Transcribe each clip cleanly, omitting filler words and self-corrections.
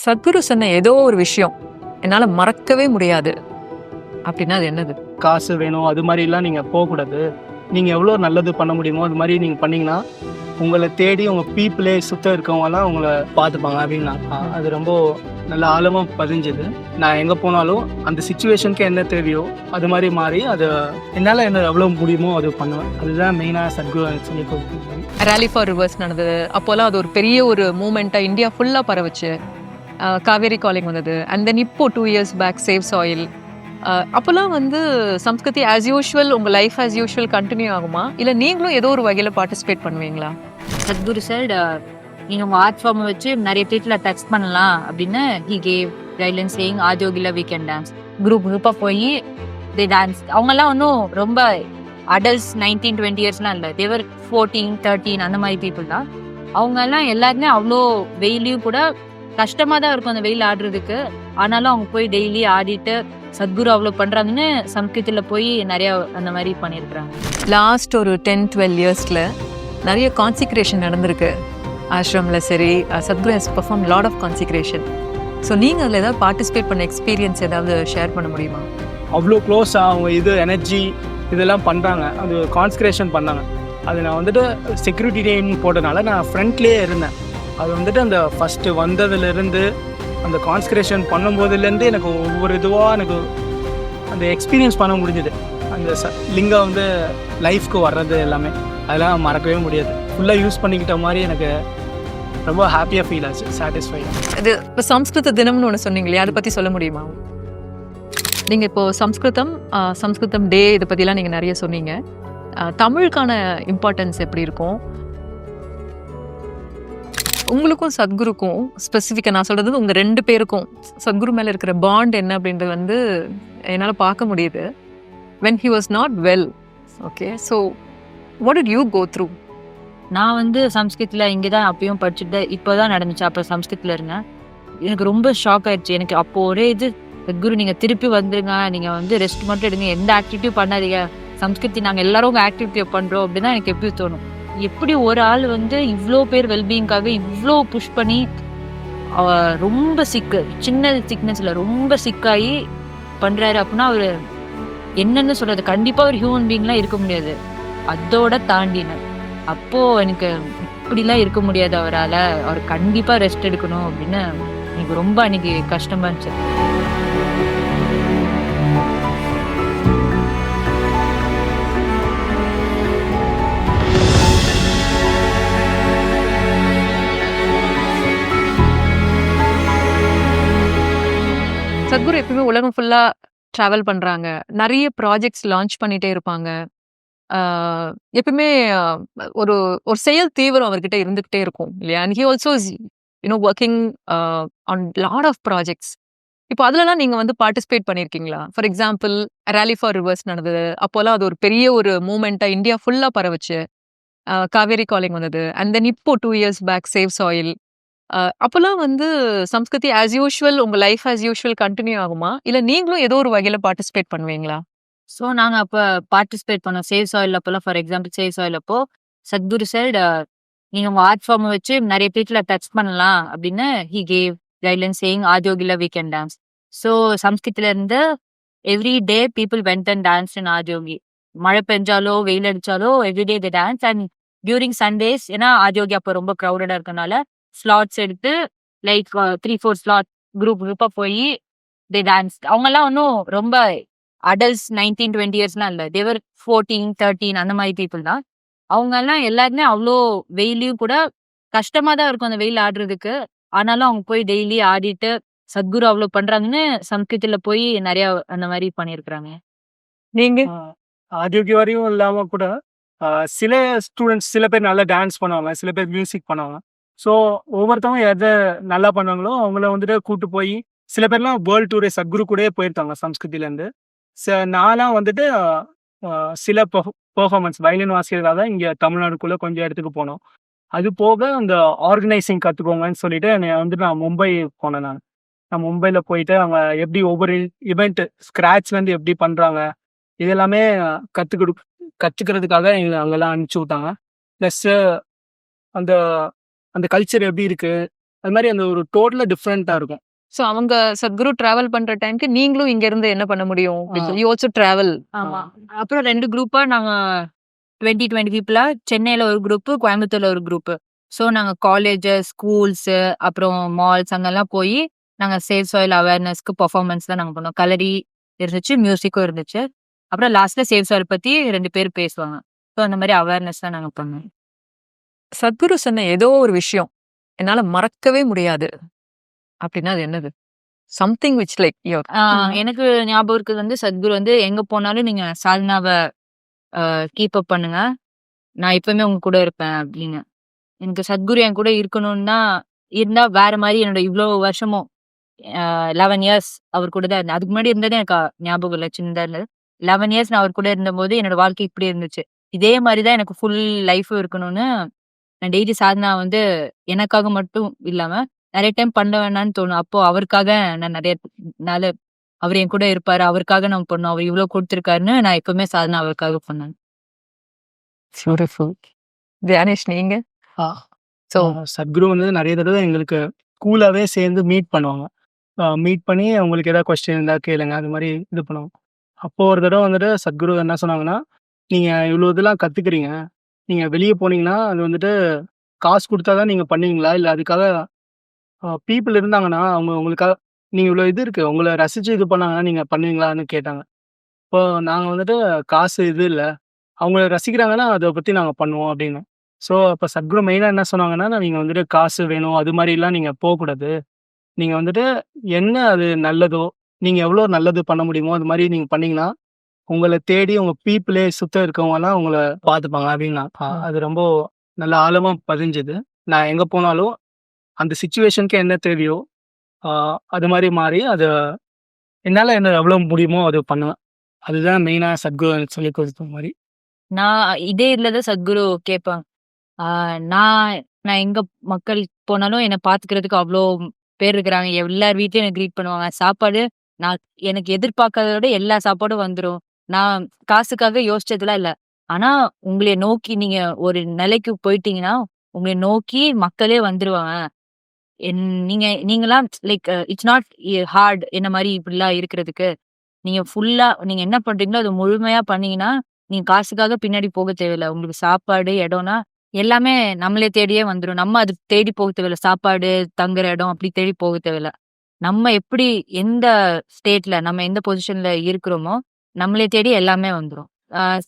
சத்குரு சொன்ன ஏதோ ஒரு விஷயம் என்னால மறக்கவே முடியாது அப்படின்னா அது என்னது? காசு வேணும் அது மாதிரிலாம் நீங்கள் போகக்கூடாது. நீங்கள் எவ்வளோ நல்லது பண்ண முடியுமோ அது மாதிரி நீங்கள் பண்ணீங்கன்னா உங்களை தேடி உங்கள் பீப்புளே சுத்த இருக்கவங்கலாம் உங்களை பார்த்துப்பாங்க அப்படின்னா அது ரொம்ப நல்ல ஆழமாக பதிஞ்சுது. நான் எங்கே போனாலும் அந்த சுச்சுவேஷனுக்கு என்ன தேவையோ அது மாதிரி மாறி அதை என்னால் என்ன எவ்வளோ முடியுமோ அது பண்ணுவேன். அதுதான் மெயினாக சத்குரு சொல்லி கொடுத்துருக்கேன். ரேலி ஃபார் ரிவர்ஸ் நடந்தது. அப்போல்லாம் அது ஒரு பெரிய ஒரு மூமெண்ட்டாக இந்தியா ஃபுல்லாக பரவுச்சு. காவேரி காலிங் வந்தது. அண்ட் தென் இப்போ 2 years பேக் சேவ் சாயில். அப்போல்லாம் வந்து சம்ஸ்கிருதி ஆஸ் யூஷுவல் உங்கள் லைஃப் ஆஸ் யூஷுவல் கண்டினியூ ஆகுமா, இல்லை நீங்களும் ஏதோ ஒரு வகையில் பார்ட்டிசிபேட் பண்ணுவீங்களா? சத்குரு சார் நீங்க உங்க ஆர்ட் ஃபார்மை வச்சு நிறைய பேர்ல டச் பண்ணலாம் அப்படின்னு ஹி கேவ் கைட்லைன்ஸ் சேயிங் ஆதியோகில வீ கேன் டான்ஸ். குரூப்பாக போய் தே டான்ஸ். அவங்கெல்லாம் ஒன்றும் ரொம்ப அடல்ட்ஸ் 19-20 இயர்ஸ்லாம் இல்லை. தேவர் 14-13 அந்த மாதிரி பீப்புள் தான். அவங்கெல்லாம் எல்லாருமே அவ்வளோ வெயிலையும் கூட கஷ்டமாக தான் இருக்கும் அந்த வெயில் ஆடுறதுக்கு. ஆனாலும் அவங்க போய் டெய்லி ஆடிட்டு சத்குரு அவ்வளோ பண்ணுறாங்கன்னு சம்ஸ்கிருத்தில் போய் நிறையா அந்த மாதிரி பண்ணியிருக்கிறாங்க. லாஸ்ட் ஒரு 10-12 இயர்ஸில் நிறைய கான்சிக்ரேஷன் நடந்திருக்கு ஆஷ்ரமில். சரி, Sadhguru has perform lot of consecration. So நீங்கள் அதில் ஏதாவது பார்ட்டிசிபேட் பண்ண எக்ஸ்பீரியன்ஸ் ஏதாவது ஷேர் பண்ண முடியுமா? அவ்வளோ க்ளோஸாக அவங்க இது எனர்ஜி இதெல்லாம் பண்ணுறாங்க. அது கான்சன்ட்ரேஷன் பண்ணாங்க. அது நான் வந்துட்டு செக்யூரிட்டி டேன்னு போட்டனால நான் ஃப்ரண்ட்லேயே இருந்தேன். அது வந்துட்டு அந்த ஃபஸ்ட்டு வந்ததுலேருந்து அந்த கான்சன்ட்ரேஷன் பண்ணும்போதுலேருந்து எனக்கு ஒவ்வொரு இதுவாக எனக்கு அந்த எக்ஸ்பீரியன்ஸ் பண்ண முடிஞ்சுது. அந்த லிங்கம் வந்து லைஃப்க்கு வர்றது எல்லாமே அதெல்லாம் மறக்கவே முடியாது. ஃபுல்லாக யூஸ் பண்ணிக்கிட்ட மாதிரி எனக்கு ரொம்ப ஹாப்பியாக ஃபீல் ஆச்சு, சாட்டிஸ்ஃபைடாக. இது இப்போ சம்ஸ்கிருத தினம்னு ஒன்று சொன்னீங்க இல்லையா, அதை பற்றி சொல்ல முடியுமா? நீங்கள் இப்போது சம்ஸ்கிருதம் டே இதை பற்றிலாம் நீங்கள் நிறைய சொன்னீங்க. தமிழுக்கான இம்பார்ட்டன்ஸ் எப்படி இருக்கும்? உங்களுக்கும் சத்குருக்கும் ஸ்பெசிஃபிக்காக நான் சொல்கிறது, உங்கள் 2 பேருக்கும் சத்குரு மேலே இருக்கிற பாண்ட் என்ன அப்படின்றது வந்து என்னால் பார்க்க முடியுது. when he was not well, okay, so what did you go through? நான் வந்து சம்ஸ்கிருத்தில் இங்கே தான் அப்பயும் படிச்சுட்டு இப்போ தான் நடந்துச்சு. அப்போ சம்ஸ்கிருத்தில் இருந்தேன். எனக்கு ரொம்ப ஷாக் ஆயிடுச்சு. எனக்கு அப்போ ஒரே இது, சத்குரு நீங்கள் திருப்பி வந்துடுங்க, நீங்கள் வந்து ரெஸ்ட் மட்டும் எடுங்க, எந்த ஆக்டிவிட்டியும் பண்ணாதீங்க, சம்ஸ்கிருதி நாங்கள் எல்லாரும் உங்கள் ஆக்டிவிட்டியை பண்ணுறோம் அப்படின்னு தான் எனக்கு எப்படி தோணும். எப்படி ஒரு ஆள் வந்து இவ்வளோ பேர் வெல்பீயிங்காக இவ்வளோ புஷ் பண்ணி ரொம்ப சிக்கு, சின்ன சிக்னஸில் ரொம்ப சிக்காகி பண்ணுறாரு அப்படின்னா அவர் என்னன்னு சொல்கிறது, கண்டிப்பாக ஒரு ஹியூமன் பீயிங்லாம் இருக்க முடியாது. அதோட தாண்டின அப்போது எனக்கு இப்படிலாம் இருக்க முடியாது அவரால், அவர் கண்டிப்பாக ரெஸ்ட் எடுக்கணும் அப்படின்னு எனக்கு ரொம்ப அன்றைக்கி கஷ்டமாக இருந்துச்சு. சத்குரு எப்பவுமே உலகம் ஃபுல்லாக ட்ராவல் பண்ணுறாங்க. நிறைய ப்ராஜெக்ட்ஸ் லான்ச் பண்ணிகிட்டே இருப்பாங்க. எப்பவுமே ஒரு ஒரு செயல் தீவிரம் அவர்கிட்ட இருந்துக்கிட்டே இருக்கும் இல்லையா? And he also is working on lot of projects. இப்போ அதிலலாம் நீங்கள் வந்து பார்ட்டிசிபேட் பண்ணியிருக்கீங்களா? For example rally for rivers நடந்தது. அப்போல்லாம் அது ஒரு பெரிய ஒரு மூமெண்ட்டாக இந்தியா ஃபுல்லாக பரவுச்சு. காவேரி காலிங் வந்தது. அண்ட் தென் இப்போ 2 years பேக் சேவ் சாயில். அப்போல்லாம் வந்து சம்ஸ்கிருதி ஆஸ் யூஷுவல் உங்கள் லைஃப் ஆஸ் யூஷுவல் கண்டினியூ ஆகுமா, இல்லை நீங்களும் ஏதோ ஒரு வகையில் பார்ட்டிசிபேட் பண்ணுவீங்களா? ஸோ நாங்கள் அப்போ பார்ட்டிசிபேட் பண்ணோம் சேவ் சாயில் அப்போல்லாம். ஃபார் எக்ஸாம்பிள் சேவ் சாயில் அப்போ சத்குரு சார் நீங்கள் உங்கள் ஆர்ட் ஃபார்மை வச்சு நிறைய பேர்ல டச் பண்ணலாம் அப்படின்னு ஹி கேவ் கைட்லைன்ஸ் சேயிங் ஆதியோகில வீ கேன் டான்ஸ். ஸோ சம்ஸ்கிருத்தில் இருந்து every day people went and dance in Adiyogi. மழை பெஞ்சாலோ வெயில் அடித்தாலோ everyday the dance. And during Sundays, ஏன்னா ஆதியோகி அப்போ ரொம்ப க்ரௌடடாக இருக்கனால ஸ்லாட்ஸ் எடுத்து லைக் 3-4 ஸ்லாட் குரூப்பாக போய் தே டான்ஸ். அவங்கெல்லாம் ஒன்றும் ரொம்ப அடல்ட்ஸ் 19-20 இயர்ஸ்லாம் இல்லை. தேவர் 14-13 அந்த மாதிரி பீப்புள் தான். அவங்கெல்லாம் எல்லாருமே அவ்வளோ வெயிலையும் கூட கஷ்டமாக தான் இருக்கும் அந்த வெயில் ஆடுறதுக்கு. ஆனாலும் அவங்க போய் டெய்லி ஆடிட்டு சத்குரு அவ்வளோ பண்ணுறாங்கன்னு சம்ஸ்கிருத்தில் போய் நிறையா அந்த மாதிரி பண்ணியிருக்கிறாங்க. நீங்கள் ஆதியோகி வரையும் இல்லாமல் கூட சில ஸ்டூடெண்ட்ஸ் சில பேர் நல்லா டான்ஸ் பண்ணுவாங்க, சில பேர் மியூசிக் பண்ணுவாங்க. ஸோ ஒவ்வொருத்தவங்க எதை நல்லா பண்ணுவாங்களோ அவங்கள வந்துட்டு கூப்பிட்டு போய் சில பேர்லாம் வேர்ல்டு டூரே சத்குரு கூடயே போயிருக்காங்க சம்ஸ்கிருதிலேருந்து. நான்லாம் வந்துட்டு சில பெர்ஃபார்மன்ஸ் வயலின் வாசிக்கிறதாக தான் இங்கே தமிழ்நாடுக்குள்ளே கொஞ்சம் இடத்துக்கு போனோம். அது போக அந்த ஆர்கனைசிங் கற்றுக்கோங்கன்னு சொல்லிட்டு நான் மும்பை போனேன். நான் மும்பையில் போயிட்டு அவங்க எப்படி ஒவ்வொரு இவெண்ட் ஸ்க்ராட்ச்லேருந்து எப்படி பண்ணுறாங்க இது எல்லாமே கற்றுக்கிறதுக்காக எங்களை அங்கெல்லாம் அனுப்பிச்சி விட்டாங்க. ப்ளஸ்ஸு அந்த அந்த கல்ச்சர் எப்படி இருக்குது, அது மாதிரி அந்த ஒரு டோட்டலா டிஃப்ரெண்டா இருக்கும். சோ அவங்க சத்குரு டிராவல் பண்ற டைம்க்கு நீங்களும் இங்க இருந்து என்ன பண்ண முடியும்? You also travel. ஆமா. அப்புறம் 2 குரூப்பா நாங்க 20 பீப்புளா சென்னையில ஒரு குரூப், கோயம்புத்தூர்ல ஒரு குரூப். சோ நாங்க காலேஜ், ஸ்கூல்ஸ், அப்புறம் மால்ஸ் அங்கெல்லாம் போய் நாங்க சேவ் சாயில் அவேர்னஸ்க்கு பெர்ஃபார்மன்ஸ்லாம் நாங்க பண்ணோம். கலரி இருந்துச்சு, மியூசிக்கும் இருந்துச்சு. அப்புறம் லாஸ்ட்ல சேவ் சாயில் பத்தி 2 பேர் பேசுவாங்க. சோ அந்த மாதிரி அவேர்னஸ்லாம் நாங்க பண்ணோம். சத்குரு சொன்ன ஏதோ ஒரு விஷயம் என்னால மறக்கவே முடியாது அப்படின்னா அது என்னது? சம்திங் விச் லைக் யுவர் எனக்கு ஞாபகம் இருக்குது வந்து சத்குரு வந்து எங்க போனாலும் நீங்க சாதனாவ கீப் அப் பண்ணுங்க. நான் எப்பவுமே உங்க கூட இருப்பேன் அப்படின்னு. எனக்கு சத்குரு என் கூட இருக்கணும்னு தான் இருந்தா வேற மாதிரி என்னோட இவ்வளோ வருஷமும் 11 இயர்ஸ் அவர் கூட தான் இருந்தேன். அதுக்கு முன்னாடி இருந்ததே எனக்கு ஞாபகம் இல்லை, சின்னதா இருந்தது. 11 இயர்ஸ் நான் அவர் கூட இருந்தபோது என்னோட வாழ்க்கை இப்படி இருந்துச்சு. இதே மாதிரி தான் எனக்கு ஃபுல் லைஃபும் இருக்கணும்னு நான் டெய்லி சாதனா வந்து எனக்காக மட்டும் இல்லாம நிறைய டைம் பண்ண வேணாம்னு தோணும். அப்போ அவருக்காக நான் நிறைய நாள் அவர் என் கூட இருப்பாரு, அவருக்காக நான் பண்ணோம், அவர் இவ்வளவு கொடுத்துருக்காருன்னு நான் எப்பவுமே சாதனா அவருக்காக பண்ணேன். பியூட்டிஃபுல். தியானேஷ் நீங்க? ஸோ சத்குரு வந்து நிறைய தடவை எங்களுக்கு ஸ்கூலாகவே சேர்ந்து மீட் பண்ணுவாங்க. மீட் பண்ணி அவங்களுக்கு ஏதாவது கொஸ்டின் இருந்தால் கேளுங்க, அது மாதிரி இது பண்ணுவோம். அப்போது ஒரு தடவை வந்துட்டு சத்குரு என்ன சொன்னாங்கன்னா, நீங்கள் இவ்வளோ இதெல்லாம் கற்றுக்குறீங்க, நீங்கள் வெளியே போனீங்கன்னா அது வந்துட்டு காசு கொடுத்தா தான் நீங்கள் பண்ணுவீங்களா, இல்லை அதுக்காக பீப்புள் இருந்தாங்கன்னா அவங்க உங்களுக்காக நீங்கள் இவ்வளோ இது இருக்குது உங்களை ரசித்து இது பண்ணாங்கன்னா நீங்கள் பண்ணுவீங்களான்னு கேட்டாங்க. இப்போ நாங்கள் வந்துட்டு காசு இது இல்லை, அவங்க ரசிக்கிறாங்கன்னா அதை பற்றி நாங்கள் பண்ணுவோம் அப்படின்னு. ஸோ அப்போ சத்குரு மெயினாக என்ன சொன்னாங்கன்னா, நீங்கள் வந்துட்டு காசு வேணும் அது மாதிரிலாம் நீங்கள் போகக்கூடாது. நீங்கள் வந்துட்டு என்ன அது நல்லதோ, நீங்கள் எவ்வளோ நல்லது பண்ண முடியுமோ அது மாதிரி நீங்கள் பண்ணீங்கன்னா, உங்களை தேடி உங்கள் பீப்புளே சுத்த இருக்கவங்கலாம் உங்களை பார்த்துப்பாங்க அப்படின்னா. அது ரொம்ப நல்ல ஆழமா பதிஞ்சுது. நான் எங்கே போனாலும் அந்த சிச்சுவேஷனுக்கு என்ன தேவையோ அது மாதிரி மாறி அதை என்னால் என்ன எவ்வளோ முடியுமோ அது பண்ணுவேன். அதுதான் மெயினாக சத்குரு எனக்கு சொல்லி கொடுத்த மாதிரி. நான் இதே இதுலதான் சத்குரு கேட்பாங்க. நான் நான் எங்க மக்கள் போனாலும் என்னை பாத்துக்கிறதுக்கு அவ்வளோ பேர் இருக்கிறாங்க. எல்லார் வீட்லயும் எனக்கு க்ரீட் பண்ணுவாங்க. சாப்பாடு நான் எனக்கு எதிர்பார்க்கறத விட எல்லா சாப்பாடும் வந்துரும். நான் காசுக்காக யோசிச்சதுலாம் இல்ல. ஆனா உங்களை நோக்கி நீங்க ஒரு நிலைக்கு போயிட்டீங்கன்னா, உங்களை நோக்கி மக்களே வந்துருவாங்க. நீங்கலாம் லைக் இட்ஸ் நாட் ஹார்ட் என்ன மாதிரி இப்படிலாம் இருக்கிறதுக்கு. நீங்க ஃபுல்லா நீங்க என்ன பண்றீங்களோ அது முழுமையா பண்ணீங்கன்னா, நீங்க காசுக்காக பின்னாடி போக தேவையில்ல. உங்களுக்கு சாப்பாடு, இடம்னா எல்லாமே நம்மளே தேடியே வந்துரும். நம்ம அது தேடி போக தேவையில்ல. சாப்பாடு, தங்குற இடம் அப்படி தேடி போக தேவையில்ல. நம்ம எப்படி எந்த ஸ்டேட்ல நம்ம எந்த பொசிஷன்ல இருக்கிறோமோ, நம்மளே தேடி எல்லாமே வந்துரும்.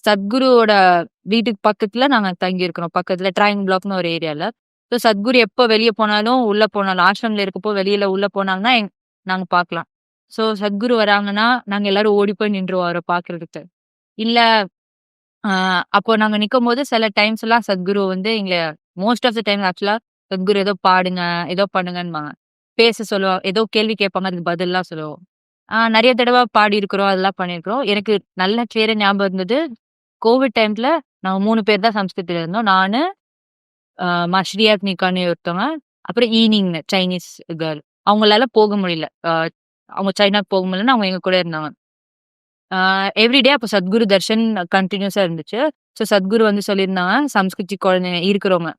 சத்குருவோட வீட்டுக்கு பக்கத்துல நாங்க தங்கி இருக்கிறோம். பக்கத்துல ட்ரைங் பிளாக்னு ஒரு ஏரியால. ஸோ சத்குரு எப்போ வெளிய போனாலும், உள்ள போனாலும் ஆசிரமம்ல இருக்கப்போ வெளியில உள்ள போனாங்கன்னா, நாங்க பார்க்கலாம். ஸோ சத்குரு வராங்கன்னா, நாங்க எல்லாரும் ஓடி போய் நின்றுவோம் அவர பார்க்கறதுக்கு. இல்ல அப்போ நாங்க நிக்கும்போது சில டைம்ஸ் எல்லாம் சத்குரு வந்து எங்கள மோஸ்ட் ஆஃப் த டைம் ஆக்சுவலா சத்குரு ஏதோ பாடுங்க, ஏதோ பண்ணுங்கன்னுவாங்க. பேச சொல்லுவாங்க. ஏதோ கேள்வி கேட்பாங்க. அதுக்கு பதில்லாம் சொல்லுவோம். நெறைய தடவ பாடியிருக்கிறோம். அதெல்லாம் பண்ணியிருக்கிறோம். எனக்கு நல்ல கிளியரா ஞாபகம் இருந்தது. கோவிட் டைம்ல நாங்க 3 பேர் தான் சம்ஸ்கிருத்ல இருந்தோம். நானு, ஸ்ரீயாக்னிகான்னு ஒருத்தவங்க, அப்புறம் ஈனிங்னு சைனீஸ் கேர்ள். அவங்களால போக முடியல. அவங்க சைனாக்கு போக முடியலன்னு அவங்க எங்க கூட இருந்தாங்க. எவ்ரிடே அப்போ சத்குரு தர்ஷன் கண்டினியூஸா இருந்துச்சு. ஸோ சத்குரு வந்து சொல்லியிருந்தாங்க, சம்ஸ்கிருதி குழந்தைங்க இருக்கிறவங்க.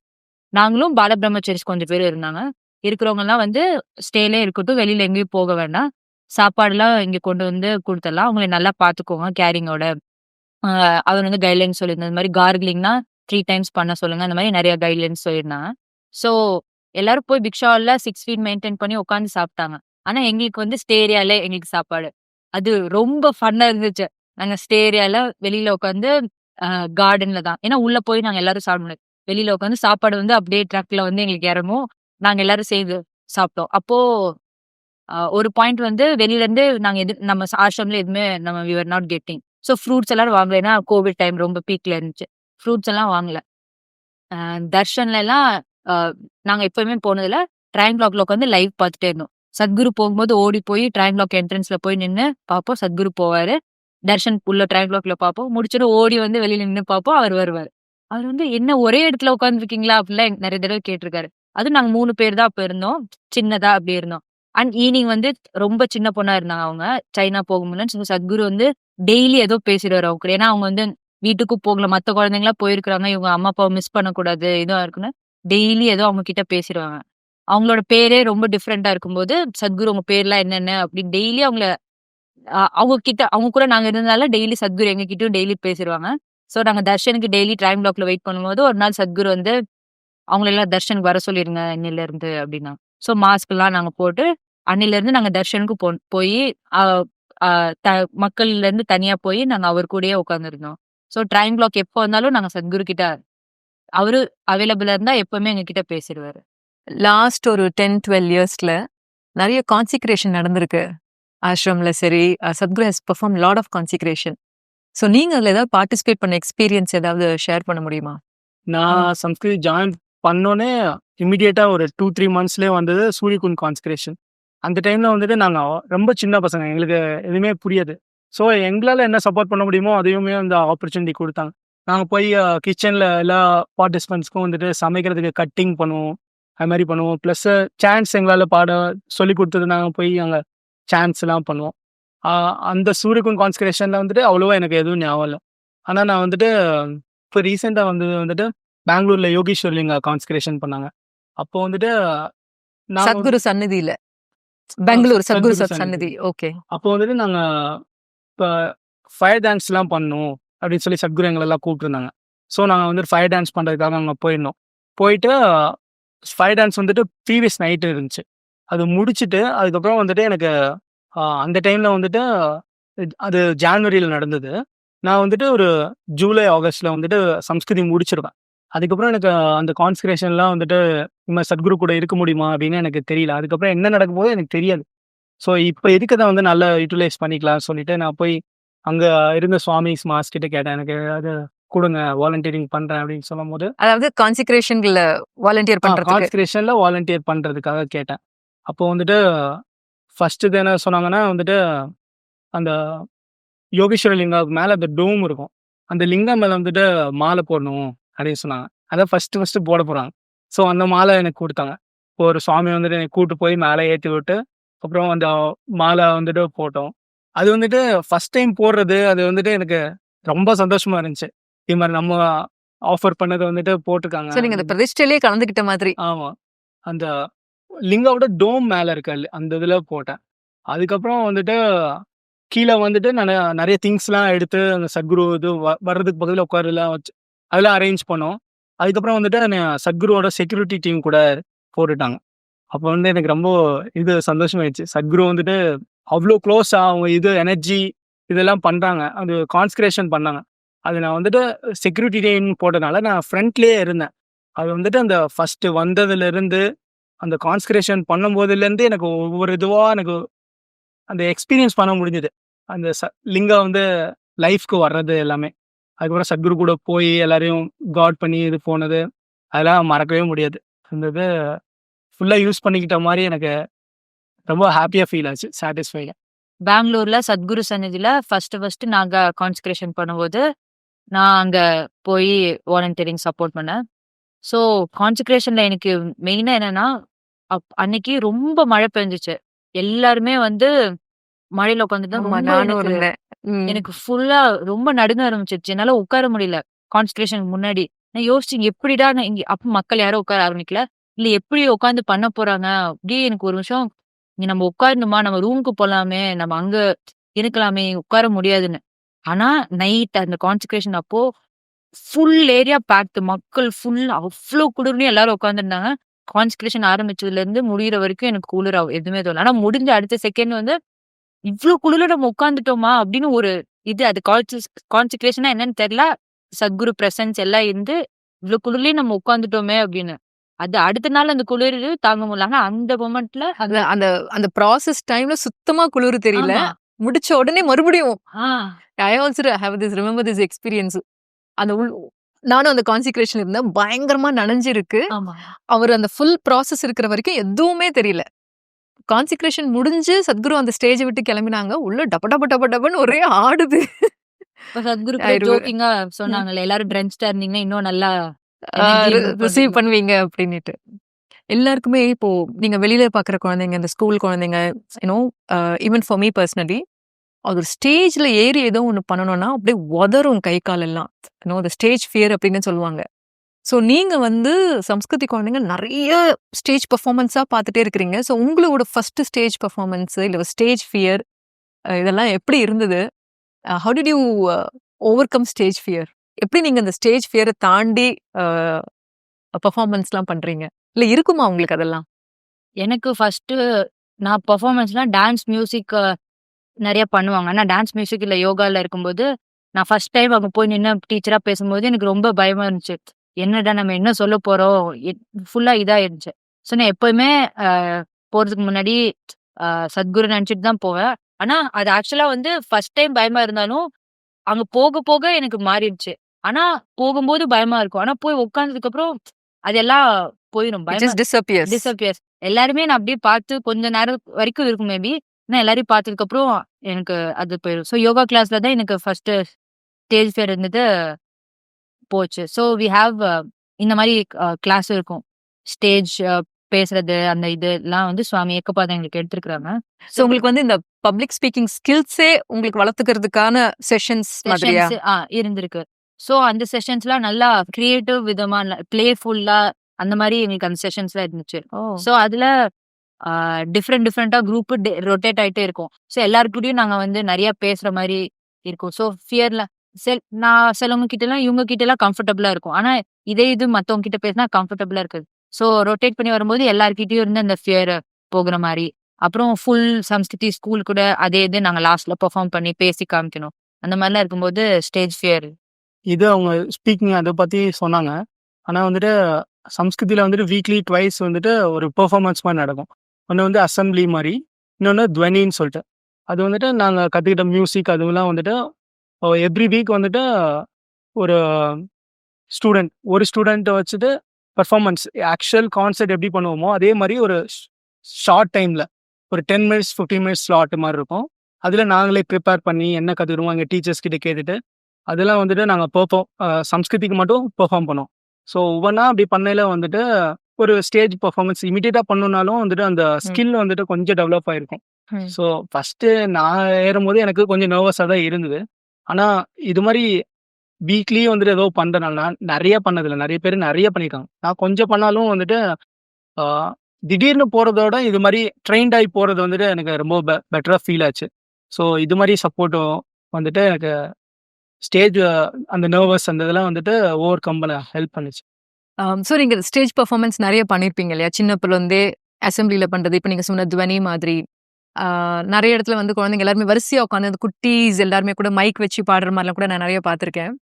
நாங்களும் பாலபிரம்மச்சரிஸ் கொஞ்சம் பேர் இருந்தாங்க. இருக்கிறவங்கலாம் வந்து ஸ்டேலே இருக்கட்டும், வெளியில எங்கேயும் போக வேண்டாம். சாப்பாடுலாம் இங்க கொண்டு வந்து குடுத்துடலாம். அவங்கள நல்லா பார்த்துக்கோங்க கேரிங்கோட. அவர் வந்து கைட்லைன்ஸ் சொல்லியிருந்தார். இந்த மாதிரி கார்கிலிங்னா 3 டைம்ஸ் பண்ண சொல்லுங்க. அந்த மாதிரி நிறைய கைட்லைன்ஸ் சொல்லியிருந்தாங்க. ஸோ எல்லாரும் போய் பிக் ஷால்ல 6 ஃபீட் மெயின்டெயின் பண்ணி உட்காந்து சாப்பிட்டாங்க. ஆனா எங்களுக்கு வந்து ஸ்டே ஏரியாலே எங்களுக்கு சாப்பாடு. அது ரொம்ப ஃபன்னா இருந்துச்சு. நாங்க ஸ்டே ஏரியால வெளியில உட்காந்து கார்டன்ல தான். ஏன்னா உள்ள போய் நாங்க எல்லாரும் சாப்பிட முடியாது. வெளியில உட்காந்து சாப்பாடு வந்து அப்படியே ட்ரக்ல வந்து எங்களுக்கு இறங்கும். நாங்க எல்லாரும் சேர்ந்து சாப்பிட்டோம். அப்போ ஒரு பாயிண்ட் வந்து வெளியில இருந்து நாங்க நம்ம ஆசிரமம்ல எதுவுமே நம்ம we are not getting. So fruits எல்லாரும் வாங்கல. ஏன்னா கோவிட் டைம் ரொம்ப பீக்ல இருந்துச்சு. ஃப்ரூட்ஸ் எல்லாம் வாங்கல. தர்ஷன்ல எல்லாம் நாங்க எப்பவுமே போனதுல ட்ரைங் பிளாக்ல உட்காந்து லைவ் பார்த்துட்டே இருந்தோம். சத்குரு போகும்போது ஓடி போய் ட்ரைங் பிளாக் என்ட்ரன்ஸ்ல போய் நின்று பார்ப்போம். சத்குரு போவாரு. தர்ஷன் உள்ள ட்ரைங் பிளாக்ல பார்ப்போம். முடிச்சுட்டு ஓடி வந்து வெளியில நின்று பார்ப்போம். அவர் வருவாரு. அவர் வந்து என்ன ஒரே இடத்துல உட்காந்துருக்கீங்களா அப்படிலாம் நிறைய தடவை கேட்டிருக்காரு. அதுவும் நாங்க 3 பேர் தான் அப்ப இருந்தோம். சின்னதா அப்படி இருந்தோம். அண்ட் ஈவினிங் வந்து ரொம்ப சின்ன பொண்ணா இருந்தாங்க அவங்க. சைனா போக முடியலன்னு சத்குரு வந்து டெய்லி ஏதோ பேசிடுவாரு அவங்க கூட. ஏன்னா அவங்க வந்து வீட்டுக்கும் போகல. மத்த குழந்தைங்களா போயிருக்கிறாங்க. இவங்க அம்மா அப்பாவை மிஸ் பண்ணக்கூடாது. இதுவா இருக்குன்னு டெய்லி ஏதோ அவங்க கிட்ட பேசிடுவாங்க. அவங்களோட பேரே ரொம்ப டிஃப்ரெண்டா இருக்கும்போது, சத்குரு உங்க பேர்லாம் என்னென்ன அப்படின்னு டெய்லி அவங்க கூட நாங்க இருந்ததால டெய்லி சத்குரு எங்ககிட்டயும் டெய்லி பேசிருவாங்க. ஸோ நாங்க தர்ஷனுக்கு டெய்லி ட்ரைம் பிளாக்ல வெயிட் பண்ணும்போது, ஒரு நாள் சத்குரு வந்து அவங்கள எல்லாம் தர்ஷனுக்கு வர சொல்லிருங்க இன்னையிலருந்து அப்படின்னாங்க. ஸோ மாஸ்க்லாம் நாங்க போட்டு, அன்னையிலருந்து நாங்க தர்ஷனுக்கு போயி அ அ த மக்கள்ல இருந்து தனியா போய் நாங்க அவர் கூடயே உட்கார்ந்திருந்தோம். ஸோ ட்ரைம் பிளாக் எப்போ வந்தாலும் நாங்க சத்குரு கிட்ட அவரு அவைலபிளா இருந்தா எப்பவுமே எங்ககிட்ட பேசிருவாரு. லாஸ்ட் ஒரு 10, 12 இயர்ஸ்ல நெறைய கான்சிக்ரேஷன் நடந்திருக்கு. ஆஷ்ரம்ல சரி, Sadhguru has perform lot of consecration. So நீங்க அதுல ஏதாவது பார்ட்டிசிபேட் பண்ண எக்ஸ்பீரியன்ஸ் ஏதாவது ஷேர் பண்ண முடியுமா? நான் சம்ஸ்கிருத் ஜாயின் பண்ணோன்னே இமிடியேட்டா ஒரு 2-3 மந்த்ஸ்லேயே வந்தது சூரியகுண்ட் கான்செக்ரேஷன். அந்த டைம்ல வந்துட்டு நாங்க ரொம்ப சின்ன பசங்க. எங்களுக்கு எதுவுமே புரியாது. ஸோ எங்களால என்ன சப்போர்ட் பண்ண முடியுமோ அதையுமே அந்த ஆப்பர்ச்சுனிட்டி குடுத்தாங்க. நாங்க போய் கிச்சன்ல எல்லா பார்ட்டிசிபென்ட்ஸ்க்கும் வந்துட்டு சமைக்கிறதுக்கு கட்டிங் பண்ணுவோம். அது மாரி பண்ணுவோம். ப்ளஸ் சான்ஸ் எங்களால பாட சொல்லிக் குடுத்தது நாங்க போய் அங்க சான்ஸ்லாம் பண்ணுவோம். அந்த சூரியகுண்ட் கான்செக்ரேஷன்ல வந்துட்டு அவ்வளவா எனக்கு எதுவும் ஞாபகம் இல்ல. ஆனா நான் வந்துட்டு இப்போ ரீசெண்டா வந்தது வந்துட்டு பெங்களூர்ல யோகீஸ்வர்லிங்க கான்செக்ரேஷன் பண்ணாங்க. அப்போ வந்துட்டு நாங்க வந்து சத்குரு சந்நிதியில. பெங்களூர் சத்குரு சத்குரு சந்நிதி. சந்நிதி. ஓகே. அப்போ வந்துட்டு நாங்க இப்ப ஃபயர் டான்ஸ்லாம் பண்ணணும் அப்படின்னு சொல்லி சத்குரு எங்களெல்லாம் கூப்பிட்டுருந்தாங்க. ஸோ நாங்க வந்துட்டு ஃபயர் டான்ஸ் பண்றதுக்காக அங்க போயிருந்தோம். போயிட்டு ஃபயர் டான்ஸ் வந்துட்டு ப்ரீவியஸ் நைட் இருந்துச்சு. அது முடிச்சுட்டு அதுக்கப்புறம் வந்துட்டு எனக்கு அந்த டைம்ல வந்துட்டு அது ஜான்வரியில நடந்தது. நான் வந்துட்டு ஒரு ஜூலை, ஆகஸ்ட்ல வந்துட்டு சம்ஸ்கிருதி முடிச்சிருவேன். அதுக்கப்புறம் எனக்கு அந்த கான்செக்ரேஷன்லாம் வந்துட்டு இந்த சத்குரு கூட இருக்க முடியுமா அப்படின்னு எனக்கு தெரியல. அதுக்கப்புறம் என்ன நடக்க போகுது எனக்கு தெரியாது. ஸோ இப்போ இருக்கத வந்து நல்லா யூட்டிலைஸ் பண்ணிக்கலாம்னு சொல்லிட்டு நான் போய் அங்க இருந்த சுவாமிஸ் மாஸ் கிட்ட கேட்டேன். எனக்கு அது குடுங்க வாலண்டியரிங் பண்றேன் அப்படின்னு சொல்லும்போது, அதாவது கான்சிக்ரேஷன்ல வாலண்டியர் பண்றதுக்கு. கான்செக்ரேஷன்ல வாலண்டியர் பண்றதுக்காக கேட்டேன். அப்போ வந்துட்டு ஃபர்ஸ்ட் இது என்ன சொன்னாங்கன்னா வந்துட்டு, அந்த யோகேஸ்வர லிங்காவுக்கு மேல அந்த டோம் இருக்கும். அந்த லிங்கம் மேல வந்துட்டு மாலை போடணும் அப்படின்னு சொன்னாங்க. அதான் ஃபர்ஸ்ட் போட போறாங்க. ஸோ அந்த மாலை எனக்கு குடுத்தாங்க. இப்போ ஒரு சுவாமி வந்துட்டு என்னை கூட்டு போய் மேல ஏத்தி விட்டு, அப்புறம் அந்த மாலை வந்துட்டு போட்டோம். அது வந்துட்டு ஃபர்ஸ்ட் டைம் போடுறது, அது வந்துட்டு எனக்கு ரொம்ப சந்தோஷமா இருந்துச்சு. இது மாரி நம்ம ஆஃபர் பண்ணத வந்துட்டு போட்டுருக்காங்க. ஸோ நீங்க அந்த பிரதிஷ்டையிலேயே கலந்துக்கிட்ட மாதிரி. ஆமா. அந்த லிங்காவோட டோம் மேல இருக்க அந்த இதுல போட்டேன். அதுக்கப்புறம் வந்துட்டு கீழ வந்துட்டு நானு நெறைய திங்ஸ்லாம் எடுத்து அந்த சத்குரு இது வர்றதுக்கு பக்கத்துல உட்காரலாம் வச்சு அதெல்லாம் அரேஞ்ச் பண்ணோம். அதுக்கப்புறம் வந்துட்டு சத்குருவோட செக்யூரிட்டி டீம் கூட போட்டுட்டாங்க. அப்போ வந்து எனக்கு ரொம்ப இது சந்தோஷமாயிடுச்சு. சத்குரு வந்துட்டு அவ்ளோ க்ளோஸா அவங்க இது எனர்ஜி இதெல்லாம் பண்றாங்க. அது கான்செக்ரேஷன் பண்ணாங்க. அது நான் வந்துட்டு செக்யூரிட்டி டீம் போட்டனால நான் ஃப்ரண்ட்லயே இருந்தேன். அது வந்துட்டு அந்த ஃபர்ஸ்ட் வந்ததுலேருந்து அந்த கான்செக்ரேஷன் பண்ணும்போதுலேருந்து எனக்கு ஒவ்வொரு இதுவா எனக்கு அந்த எக்ஸ்பீரியன்ஸ் பண்ண முடிஞ்சது. அந்த லிங்கம் வந்து லைஃப்க்கு வர்றது எல்லாமே. அதுக்கப்புறம் சத்குரு கூட போய் எல்லாரையும் காட் பண்ணி இது போனது, அதெல்லாம் மறக்கவே முடியாது. அந்த இது ஃபுல்லா யூஸ் பண்ணிக்கிட்ட மாரி எனக்கு ரொம்ப ஹாப்பியா ஃபீல் ஆச்சு. சாட்டிஸ்ஃபைடா. பெங்களூர்ல சத்குரு சந்நிதியில ஃபர்ஸ்ட் நாங்க கான்செக்ரேஷன் பண்ணும்போது, நான் அங்க போய் வாலண்டியரிங் சப்போர்ட் பண்ணேன். ஸோ கான்செக்ரேஷன்ல எனக்கு மெயினா என்னன்னா, அன்னைக்கு ரொம்ப மழை பெஞ்சுச்சு. எல்லாருமே வந்து மழையில உட்காந்துட்டு ஆமா, ரொம்ப நானும் எனக்கு இருந்தேன். எனக்கு ஃபுல்லா ரொம்ப நடுங்க ஆரம்பிச்சிருச்சு. என்னால உட்கார முடியல. கான்சென்ட்ரேஷனுக்கு முன்னாடி. நான் யோசிச்சேன் எப்படிடா நான் இங்க அப்ப மக்கள் யாரும் உட்கார ஆரம்பிக்கல. இல்ல எப்படி உட்காந்து பண்ண போறாங்க? அப்படியே எனக்கு ஒரு நிமிஷம் இங்க நம்ம உட்காரணுமா? நம்ம ரூமுக்கு போலாமே! நம்ம அங்க இருக்கலாமே! உட்கார முடியாதுன்னு. ஆனா நைட் அந்த கான்சென்ட்ரேஷன் அப்போ ஃபுல் ஏரியா பேக்டு. மக்கள் ஃபுல்லா அவ்ளோ குளிர்லயும் எல்லாரும் உட்கார்ந்திருந்தாங்க. கான்சென்ட்ரேஷன் ஆரம்பிச்சதுலருந்து முடியிற வரைக்கும் எனக்கு குளிர் எதுவுமே தோணல. ஆனா முடிஞ்ச அடுத்த செகண்ட் வந்து இவ்ளோ குளிர்ல நம்ம உட்கார்ந்துட்டோமா? அப்படின்னு ஒரு இது அது கான்சென்ட்ரேஷனா என்னன்னு தெரியல. சத்குரு பிரசன்ஸ் எல்லாம் இருந்து இவ்ளோ குளிர்லயும் நம்ம உட்கார்ந்துட்டோமே அப்படின்னு. அது அடுத்த நாள் அந்த குளிர் தாங்க முடியல. ஆனா அந்த மொமெண்ட்ல அந்த அந்த அந்த ப்ராசஸ் டைம்ல சுத்தமா குளிர் தெரியல. ஆமா. முடிச்ச உடனே மறுபடியும் ஆ. I also have this remember this experience. அந்த நானும் அந்த கான்செக்ரேஷன் இருந்தேன். பயங்கரமா நனைஞ்சிருக்கு. ஆமா. அவர் அந்த ஃபுல் ப்ராசஸ் இருக்கிற வரைக்கும் எதுவுமே தெரியல. கான்செக்ரேஷன் முடிஞ்சு சத்குரு அந்த ஸ்டேஜ விட்டு கிளம்பினாங்க. உள்ள டப டப டப டபன்னு ஒரே ஆடுது. இப்ப சத்குரு கூட ஜோக்கிங்கா சொன்னாங்கல்ல, எல்லாரும் ட்ரென்ச்டா இருந்தீங்கன்னா இன்னும் நல்லா ரிசீவ் பண்ணுவீங்க அப்படின்னுட்டு. எல்லாருக்குமே இப்போ நீங்க வெளியில பார்க்குற குழந்தைங்க, இந்த ஸ்கூல் குழந்தைங்க, you know even for me personally, அது ஸ்டேஜ்ல ஏறி ஏதோ ஒண்ணு பண்ணணும்னா அப்படியே உதறும் கை கால் எல்லாம். யூனோ தி ஸ்டேஜ் ஃபியர் அப்படின்னு சொல்லுவாங்க. ஸோ நீங்க வந்து சம்ஸ்கிருதி குழந்தைங்க நெறைய ஸ்டேஜ் பெர்ஃபார்மன்ஸா பார்த்துட்டே இருக்கிறீங்க. ஸோ உங்களோட ஃபர்ஸ்ட் ஸ்டேஜ் பெர்ஃபார்மன்ஸ் இல்ல ஸ்டேஜ் ஃபியர் இதெல்லாம் எப்படி இருந்தது? How did you overcome stage fear? எப்படி நீங்க அந்த ஸ்டேஜ் ஃபியர தாண்டி பெர்ஃபார்மன்ஸ்லாம் பண்றீங்க? இல்ல இருக்குமா உங்களுக்கு அதெல்லாம்? எனக்கு ஃபர்ஸ்ட்டு நான் பெர்ஃபார்மன்ஸ்லாம் டான்ஸ் மியூசிக் நெறைய பண்ணுவாங்க. ஆனா டான்ஸ் மியூசிக் இல்ல யோகால இருக்கும்போது, நான் ஃபர்ஸ்ட் டைம் அங்க போய் நின்னு டீச்சரா பேசும்போது எனக்கு ரொம்ப பயமா இருந்துச்சு. என்னடா நம்ம என்ன சொல்ல போறோம்? ஃபுல்லா இதாயிருந்துச்சு. ஸோ நான் எப்பவுமே போறதுக்கு முன்னாடி சத்குரு நெனச்சுட்டு தான் போவேன். ஆனா அது ஆக்சுவலா வந்து ஃபர்ஸ்ட் டைம் பயமா இருந்தாலும், அங்க போக போக எனக்கு மாறிடுச்சு. ஆனா போகும்போது பயமா இருக்கும். ஆனா போய் உட்கார்ந்ததுக்கு அப்புறம் அதெல்லாம் போயிரும். It just disappears. டிஸப்பியர்ஸ். எல்லாருமே நான் அப்படியே பார்த்து கொஞ்ச நேரம் வரைக்கும் இருக்கும் மேபி. ஆனா எல்லாரையும் பார்த்ததுக்கு அப்புறம் எனக்கு அது போயிரும். ஸோ யோகா கிளாஸ்ல தான் எனக்கு ஃபர்ஸ்ட் ஸ்டேஜ் ஃபியர் இருந்தது போச்சு. ஸோ வி ஹேவ் இந்த மாரி கிளாஸ் இருக்கும். ஸ்டேஜ் பேசுறது அந்த இதெல்லாம் வந்து சுவாமி ஏக்கப்பாதம் எங்களுக்கு எடுத்திருக்காங்க. ஸோ உங்களுக்கு வந்து இந்த பப்ளிக் ஸ்பீக்கிங் ஸ்கில்ஸே உங்களுக்கு வளர்த்துக்கிறதுக்கான செஷன்ஸ் மாதிரியா? செஷன்ஸ் இருந்திருக்கு. ஸோ அந்த செஷன்ஸ்லாம் நல்லா கிரியேட்டிவ் விதமா பிளேஃபுல்லா அந்த மாரி எங்களுக்கு அந்த செஷன்ஸ்லாம் இருந்துச்சு. ஓ! ஸோ அதுல டிஃப்ரெண்டா குரூப் ரொட்டேட் ஆயிட்டே இருக்கும். ஸோ எல்லார் கூடயும் நாங்க வந்து நெறைய பேசுற மாரி இருக்கும். ஸோ ஃபியர்ல நான் சிலவங்க கிட்டலாம் இவங்க கிட்டலாம் கம்ஃபர்டபுளா இருக்கும். ஆனா இதே இது மத்தவங்க கிட்ட பேசினா கம்ஃபர்டபுளா இருக்காது. ஸோ ரொட்டேட் பண்ணி வரும்போது எல்லார்கிட்டயும் இருந்து அந்த ஃபியர் போகுற மாரி. அப்புறம் ஃபுல் சம்ஸ்கிருதி ஸ்கூல் கூட அதே இது நாங்க லாஸ்ட்ல பெர்ஃபார்ம் பண்ணி பேசி காமிக்கணும். அந்த மாரிலாம் இருக்கும்போது ஸ்டேஜ் ஃபியர். இது அவங்க ஸ்பீக்கிங் அத பத்தி சொன்னாங்க. ஆனா வந்துட்டு சம்ஸ்கிருதியில வந்துட்டு வீக்லி ட்வைஸ் வந்துட்டு ஒரு பெர்ஃபார்மன்ஸ் மாரி நடக்கும். ஒண்ணு வந்து அசெம்பிளி மாரி, இன்னொன்னு துவனின்னு சொல்லிட்டு. அது வந்துட்டு நாங்க கத்துக்கிட்ட மியூசிக் அதுவெல்லாம் வந்துட்டு எவ்ரி வீக் வந்துட்டு ஒரு ஒரு ஸ்டூடண்ட்ட வச்சுட்டு பெர்ஃபார்மன்ஸ் ஆக்சுவல் கான்சர்ட் எப்படி பண்ணுவோமோ, அதே மாரி ஒரு ஷார்ட் டைம்ல ஒரு 10 மினிட்ஸ், 15 மினிட்ஸ் ஸ்லாட் மாரி இருக்கும். அதுல நாங்களே ப்ரிப்பேர் பண்ணி என்ன கத்துக்கிறோமோ எங்க டீச்சர்ஸ் கிட்ட கேட்டுட்டு, அதெல்லாம் வந்துட்டு நாங்க சம்ஸ்கிருதிக்கு மட்டும் பெர்ஃபார்ம் பண்ணோம். ஸோ ஒவ்வொன்னா அப்படி பண்ணையில வந்துட்டு ஒரு ஸ்டேஜ் பெர்ஃபார்மன்ஸ் இமிடியேட்டா பண்ணணும்னாலும் வந்துட்டு அந்த ஸ்கில் வந்துட்டு கொஞ்சம் டெவலப் ஆயிருக்கும். ம். ஸோ ஃபர்ஸ்ட்டு நான் ஏறும்போது எனக்கு கொஞ்சம் நர்வஸா தான் இருந்தது. ஆனா இது மாரி வீக்லி வந்துட்டு ஏதோ பண்றனால நான் நெறைய பண்ணதில்ல. நெறைய பேர் நெறைய பண்ணியிருக்காங்க. நான் கொஞ்சம் பண்ணாலும் வந்துட்டு ஆ திடீர்னு போறதோட இது மாரி ட்ரெயின்ட் ஆயி போறது வந்துட்டு எனக்கு ரொம்ப பெட்டரா ஃபீல் ஆச்சு. ஸோ இது மாரி சப்போர்ட்டும் வந்துட்டு எனக்கு ஸ்டேஜ் அந்த நர்வஸ் அந்த இதெல்லாம் வந்துட்டு ஓவர் கம் பண்ண ஹெல்ப் பண்ணுச்சு. ஸோ நீங்க ஸ்டேஜ் பெர்ஃபார்மன்ஸ் நெறைய பண்ணியிருப்பீங்க இல்லையா? சின்ன பிள்ளைலருந்தே அசெம்பிளில பண்றது. இப்ப நீங்க சொன்ன துவனி மாதிரி. நெறைய இடத்துல வந்து குழந்தைங்க எல்லாருமே வரிசையா உட்காந்து அந்த குட்டீஸ் எல்லாருமே கூட மைக் வச்சு பாடுற மாரிலாம் கூட நான் நெறைய பார்த்துருக்கேன்.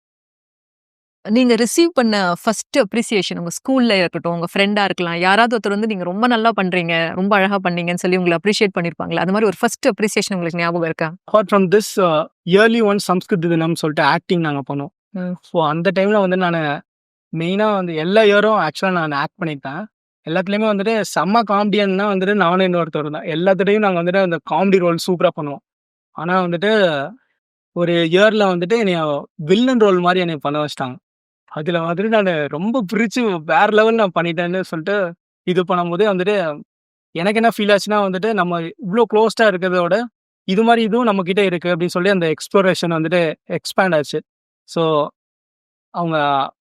நீங்க ரிசீவ் பண்ண ஃபர்ஸ்ட் அப்ரிசியேஷன் உங்க ஸ்கூல்ல இருக்கட்டும், உங்க ஃப்ரெண்டா இருக்கலாம். யாராவது ஒருத்தர் வந்து நீங்க ரொம்ப நல்லா பண்றீங்க, ரொம்ப அழகா பண்ணீங்கன்னு சொல்லி உங்கள அப்ரிஷியேட் பண்ணியிருப்பாங்கல்ல. அது மாரி ஒரு ஃபர்ஸ்ட் அப்ரிசியேஷன் உங்களுக்கு ஞாபகம் இருக்கா? Apart from this early ones Samskrit தினம் சொல்லிட்டு ஆக்டிங் நாங்க பண்ணோம். ம். ஸோ அந்த டைம்ல வந்து நானு மெயினா வந்து எல்லா இயரும் ஆக்சுவலா நான் ஆக்ட் பண்ணியிருக்கேன். எல்லாத்துலயுமே வந்துட்டு செம்ம காமெடியன்னா வந்துட்டு நானும் இன்னொருத்தரும் தான். எல்லாத்துலயும் நாங்க வந்துட்டு அந்த காமெடி ரோல் சூப்பரா பண்ணுவோம். ஆனா வந்துட்டு ஒரு இயர்ல வந்துட்டு என்னைய வில்லன் ரோல் மாரி என்னைய பண்ண வச்சுட்டாங்க. அதுல வந்துட்டு நானு ரொம்ப பிரிச்சு வேற லெவல் நான் பண்ணிட்டேன்னு சொல்லிட்டு இது பண்ணும்போது வந்துட்டு எனக்கு என்ன ஃபீல் ஆச்சுன்னா வந்துட்டு நம்ம இவ்ளோ க்ளோஸ்டா இருக்கிறத விட இது மாரி இதுவும் நம்ம கிட்ட இருக்கு அப்படின்னு சொல்லி அந்த எக்ஸ்ப்ளோரேஷன் வந்துட்டு எக்ஸ்பேண்ட் ஆச்சு. ஸோ அவங்க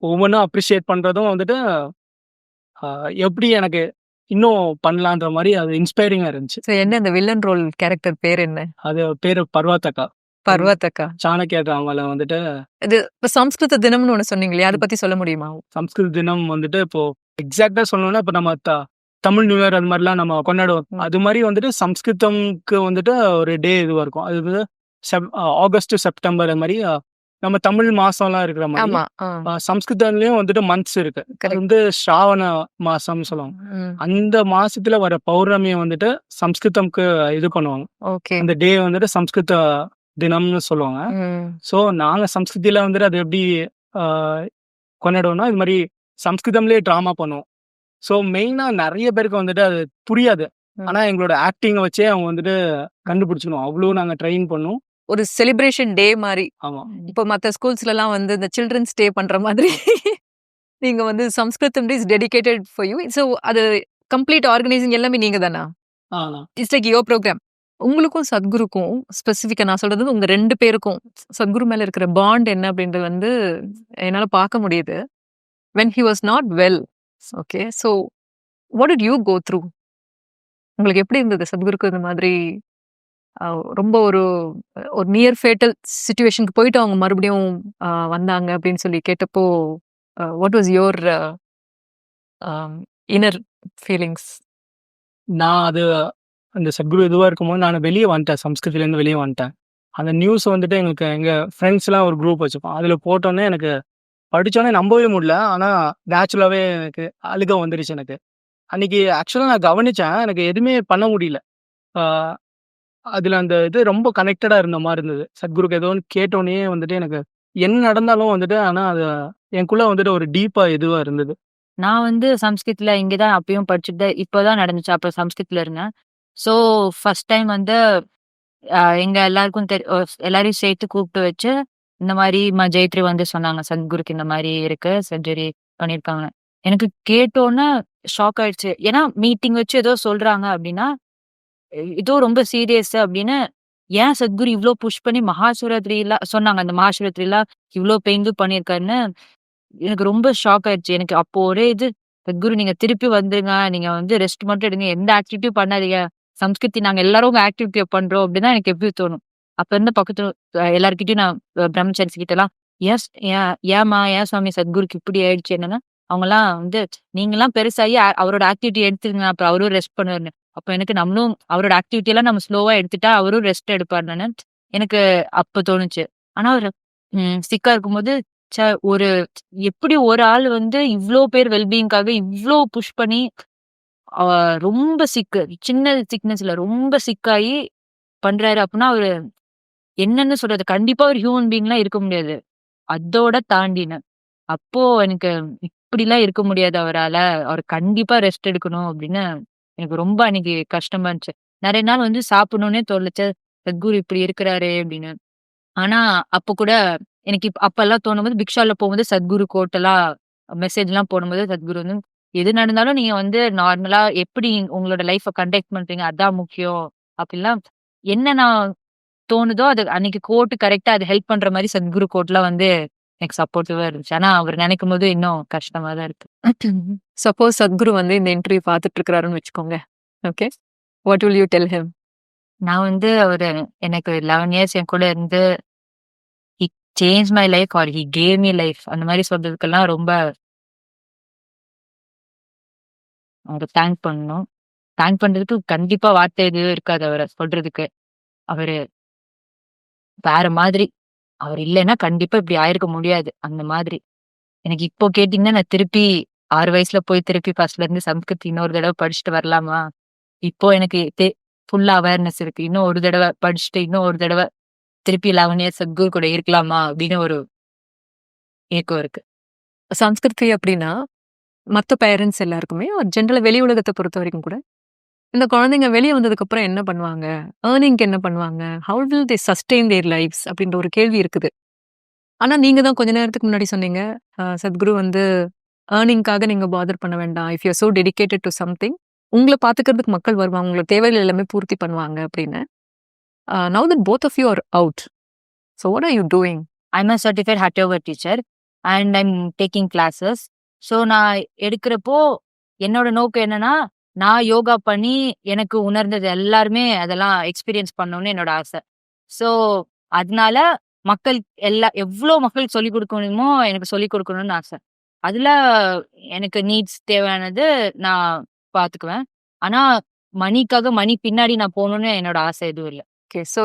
ஒவ்வொன்னும் அப்ரிஷியேட் பண்றதும் வந்துட்டு எப்படி எனக்கு இன்னும் பண்ணலான்ற மாரி அது இன்ஸ்பைரிங்கா இருந்துச்சு. ஸோ என்ன அந்த வில்லன் ரோல் கேரக்டர் பேர் என்ன? அது பேரு பர்வதக்கா. பர்வதக்கா. சாணக்கியா டிராமால வந்துட்டு இது இப்ப சம்ஸ்கிருத தினம்னு ஒண்ணு சொன்னீங்க இல்லையா? அத பத்தி சொல்ல முடியுமா? சம்ஸ்கிருத் தினம் வந்துட்டு இப்போ எக்ஸாக்ட்டா சொல்லணும்னா இப்ப நம்ம தமிழ் நியூ இயர் அது மாதிரிலாம் நம்ம கொண்டாடுவோம். அது மாதிரி வந்துட்டு சம்ஸ்கிருதம்க்கு வந்துட்டு ஒரு டே இதுவா இருக்கும். அது வந்து ஆகஸ்ட், செப்டம்பர் அது மாதிரி நம்ம தமிழ் மாசம்லாம் இருக்கிற மாதிரி ஆமா. சம்ஸ்கிருதம்லயும் வந்துட்டு மந்த்ஸ் இருக்கு. அது கரெக்ட். வந்து ஸ்ராவண மாசம்னு சொல்லுவாங்க. ம். அந்த மாசத்துல வர பௌர்ணமியை வந்துட்டு சம்ஸ்கிருதம்க்கு இது பண்ணுவாங்க. ஓகே. அந்த டே வந்துட்டு சம்ஸ்கிருத தினம்னு சொல்லுவாங்க. ம். ஸோ நாங்க சம்ஸ்கிருதியில வந்துட்டு அது எப்படி கொண்டாடுவோம்னா இது மாதிரி சம்ஸ்கிருதம்லயே ட்ராமா பண்ணுவோம். ஸோ மெயினா நெறைய பேருக்கு வந்துட்டு அது புரியாது. ஆனா எங்களோட ஆக்டிங்க வச்சே அவங்க வந்துட்டு கண்டுபிடிச்சுக்கணும். அவ்வளோ நாங்க ட்ரெயின் பண்ணோம். ஒரு செலிப்ரேஷன் டே மாரி. ஆமா. இப்போ மத்த ஸ்கூல்ஸ்லலாம் வந்து இந்த சில்ட்ரன்ஸ் டே பண்ற மாதிரி நீங்க வந்து Samskritam day is dedicated for you. So அது கம்ப்ளீட் ஆர்கனைசிங் எல்லாமே நீங்க தானா? ஆனா இட்ஸ் லைக் யுவர் ப்ரோகிராம். உங்களுக்கும் சத்குருக்கும் ஸ்பெசிஃபிக்கா நான் சொல்றது வந்து உங்க 2 பேருக்கும் சத்குரு மேல இருக்கிற பாண்ட் என்ன அப்படின்றது வந்து என்னால பார்க்க முடியுது. when he was not well. Okay. So what did you go through? உங்களுக்கு எப்படி இருந்தது சத்குருக்கு இந்த மாதிரி ரொம்ப ஒரு ஒரு நியர் ஃபேட்டல் சிச்சுவேஷனுக்கு போயிட்டு அவங்க மறுபடியும் வந்தாங்க அப்படின்னு சொல்லி கேட்டப்போ what was your inner feelings? நான் அது அந்த சத்குரு இதுவாக இருக்கும்போது நான் வெளியே வந்துட்டேன், சம்ஸ்கிருத்திலேருந்து வெளியே வந்துட்டேன். அந்த நியூஸ் வந்துட்டு எங்களுக்கு எங்கள் ஃப்ரெண்ட்ஸ்லாம் ஒரு குரூப் வச்சுப்போம், அதில் போட்டோன்னே எனக்கு படித்தோன்னே நம்பவே முடியல. ஆனால் நேச்சுரலாகவே எனக்கு அழுக வந்துடுச்சு. எனக்கு அன்றைக்கி ஆக்சுவலாக நான் கவனித்தேன், எனக்கு எதுவுமே பண்ண முடியல. அதில் அந்த இது ரொம்ப கனெக்டடாக இருந்த மாதிரி இருந்தது. சத்குருக்கு ஏதோ ஒன்று கேட்டோன்னே வந்துட்டு எனக்கு என்ன நடந்தாலும் வந்துட்டு, ஆனால் அது எனக்குள்ளே வந்துட்டு ஒரு டீப்பாக இதுவாக இருந்தது. நான் வந்து சம்ஸ்கிருத்ல இங்கே தான் அப்பயும் படிச்சுட்டு இப்போதான் நடந்துச்சு. அப்போ சம்ஸ்கிருத்ல இருந்தேன். ஸோ ஃபர்ஸ்ட் டைம் வந்து எங்க எல்லாருக்கும் எல்லாரையும் சேர்த்து கூப்பிட்டு வச்சு இந்த மாதிரி ஜெயத்ரி வந்து சொன்னாங்க, சத்குருக்கு இந்த மாதிரி இருக்கு, சர்ஜரி பண்ணியிருக்காங்க. எனக்கு கேட்டோன்னே ஷாக் ஆயிடுச்சு. ஏன்னா மீட்டிங் வச்சு ஏதோ சொல்றாங்க அப்படின்னா ஏதோ ரொம்ப சீரியஸ் அப்படின்னு ஏன் சத்குரு இவ்ளோ புஷ் பண்ணி மகாசிவராத்திரிலாம் சொன்னாங்க. அந்த மகாசிவராத்திரிலாம் இவ்ளோ பெயிந்து பண்ணியிருக்காருன்னு எனக்கு ரொம்ப ஷாக் ஆயிடுச்சு. எனக்கு அப்போ ஒரே இது, சத்குரு நீங்க திருப்பி வந்துருங்க, நீங்க வந்து ரெஸ்ட் மட்டும் எடுங்க, எந்த ஆக்டிவிட்டியும் பண்ணாதீங்க, சம்ஸ்கிருதி நாங்க எல்லாரும் உங்க ஆக்டிவிட்டிய பண்றோம் அப்படின்னு தான் எனக்கு எப்படி தோணும். அப்ப இருந்து பக்கத்து எல்லார்கிட்டயும் நான் பிரம்மச்சாரிஸ் கிட்டலாம் ஏம்மா ஏன் சுவாமி சத்குருக்கு இப்படி ஆயிடுச்சு என்னன்னா, அவங்கலாம் வந்து நீங்கலாம் பெருசாகி அவரோட ஆக்டிவிட்டி எடுத்துருங்க, அப்புறம் அவரும் ரெஸ்ட் பண்ணுவாருன்னு. அப்ப எனக்கு நம்மளும் அவரோட ஆக்டிவிட்டி எல்லாம் நம்ம ஸ்லோவா எடுத்துட்டா அவரும் ரெஸ்ட் எடுப்பாருன்னு எனக்கு அப்ப தோணுச்சு. ஆனா ஒரு சிக்கா இருக்கும்போது ஒரு எப்படி ஒரு ஆள் வந்து இவ்ளோ பேர் வெல்பீயிங்காக இவ்ளோ புஷ் பண்ணி ரொம்ப சிக்கு, சின்ன சிக்னஸ் இல்ல, ரொம்ப சிக்காயி பண்றாரு அப்படின்னா அவரு என்னன்னு சொல்றது, கண்டிப்பா ஒரு ஹியூமன் பீயிங்லாம் இருக்க முடியாது. அதோட தாண்டின அப்போ எனக்கு இப்படிலாம் இருக்க முடியாது அவரால, அவர் கண்டிப்பா ரெஸ்ட் எடுக்கணும் அப்படின்னு எனக்கு ரொம்ப அன்னைக்கு கஷ்டமா இருந்துச்சு. நிறைய நாள் வந்து சாப்பிடணும்னே தோணுச்சு, சத்குரு இப்படி இருக்கிறாரே அப்படின்னு. ஆனா அப்ப கூட எனக்கு அப்பெல்லாம் தோணும்போது பிக்ஷால போகும்போது சத்குரு கோட்டெல்லாம் மெசேஜ்லாம் போடும்போது சத்குரு வந்து எது நடந்தாலும் நீங்க வந்து நார்மலா எப்படி உங்களோட லைஃப கண்டக்ட் பண்றீங்க அதான் முக்கியம் அப்படிலாம் என்ன நான் தோணுதோ அது அன்னைக்கு கோட்டு கரெக்டா அது ஹெல்ப் பண்ற மாதிரி சத்குரு கோட்லாம் வந்து எனக்கு சப்போர்ட்டிவா இருந்துச்சு. ஆனா அவர் நினைக்கும் போது இன்னும் கஷ்டமா தான் இருக்கு. சப்போஸ் சத்குரு வந்து இந்த இன்டர்வியூ பார்த்துட்டு இருக்கிறாருன்னு வச்சுக்கோங்க, okay, what will you tell him? நான் வந்து அவரு எனக்கு 11 இயர்ஸ் என் கூட இருந்து he changed my life or he gave me life அந்த மாதிரி சொல்றதுக்கெல்லாம் ரொம்ப அவரை தேங்க் பண்ணணும். தேங்க் பண்றதுக்கு கண்டிப்பா வார்த்தை எதுவும் இருக்காது அவரை சொல்றதுக்கு. அவரு வேற மாதிரி. அவர் இல்லைன்னா கண்டிப்பா இப்படி ஆயிருக்க முடியாது. அந்த மாதிரி. எனக்கு இப்போ கேட்டீங்கன்னா நான் திருப்பி 6 வயசுல போய் திருப்பி ஃபர்ஸ்ட்ல இருந்து சம்ஸ்கிருத் இன்னொரு தடவை படிச்சுட்டு வரலாமா? இப்போ எனக்கு ஃபுல்லா அவேர்னஸ் இருக்கு. இன்னும் ஒரு தடவை படிச்சுட்டு இன்னும் ஒரு தடவை திருப்பி 11 இயர்ஸ் சத்குரு கூட இருக்கலாமா அப்படின்னு ஒரு ஏக்கம் இருக்கு. சம்ஸ்கிருதி அப்படின்னா மற்ற பேரண்ட்ஸ் எல்லாருக்குமே ஜென்ரலா வெளி உலகத்தை பொறுத்த வரைக்கும் கூட இந்த குழந்தைங்க வெளியே வந்ததுக்கு அப்புறம் என்ன பண்ணுவாங்க, ஏர்னிங்க்கு என்ன பண்ணுவாங்க, how will they sustain their lifes அப்படின்ற ஒரு கேள்வி இருக்குது. ஆனா நீங்க தான் கொஞ்ச நேரத்துக்கு முன்னாடி சொன்னீங்க, சத்குரு வந்து ஏர்னிங்காக நீங்க பாதர் பண்ண வேண்டாம், if you are so dedicated to something, உங்களை பாத்துக்கிறதுக்கு மக்கள் வருவாங்க, உங்களோட தேவைகள் எல்லாமே பூர்த்தி பண்ணுவாங்க அப்படின்னு. Now that both of you are out, so what are you doing? I'm a certified hatha yoga teacher and I'm taking classes. So நான் எடுக்கிறப்போ என்னோட நோக்கம் என்னன்னா, நான் யோகா பண்ணி எனக்கு உணர்ந்தது எல்லாருமே அதெல்லாம் எக்ஸ்பீரியன்ஸ் பண்ணணும்னு என்னோட ஆசை. ஸோ அதனால மக்கள் எவ்வளோ மக்களுக்கு சொல்லிக் கொடுக்கணுமோ எனக்கு சொல்லிக் கொடுக்கணும்னு ஆசை. அதுல எனக்கு நீட்ஸ் தேவையானது நான் பார்த்துக்குவேன். ஆனா மணிக்காக மணி பின்னாடி நான் போகணும்னு என்னோட ஆசை எதுவும் இல்லை. ஓகே, ஸோ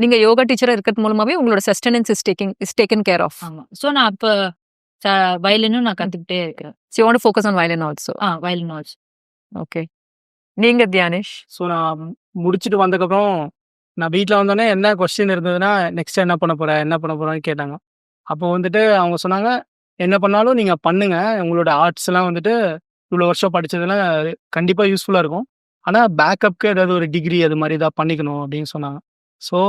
நீங்க யோகா டீச்சரா இருக்கிறது மூலமாவே உங்களோட sustenance is taken care of. ஆமா. ஸோ நான் அப்போ வயலினும் நான் கத்துக்கிட்டே இருக்கேன். So you want to focus on violin also? Violin also. Okay. நீங்க தியானேஷ்? ஸோ நான் முடிச்சுட்டு வந்ததுக்கப்புறம் நான் வீட்டில் வந்தோடனே என்ன கொஸ்டின் இருந்ததுன்னா, நெக்ஸ்ட் என்ன பண்ண போறேன்னு கேட்டாங்க. அப்போ வந்துட்டு அவங்க சொன்னாங்க, என்ன பண்ணாலும் நீங்கள் பண்ணுங்க, உங்களோட ஆர்ட்ஸ்லாம் வந்துட்டு இவ்வளோ வருஷம் படித்ததெல்லாம் கண்டிப்பாக யூஸ்ஃபுல்லாக இருக்கும், ஆனால் பேக்கப்புக்கு ஏதாவது ஒரு டிகிரி அது மாதிரி தான் பண்ணிக்கணும் அப்படின்னு சொன்னாங்க. ஸோ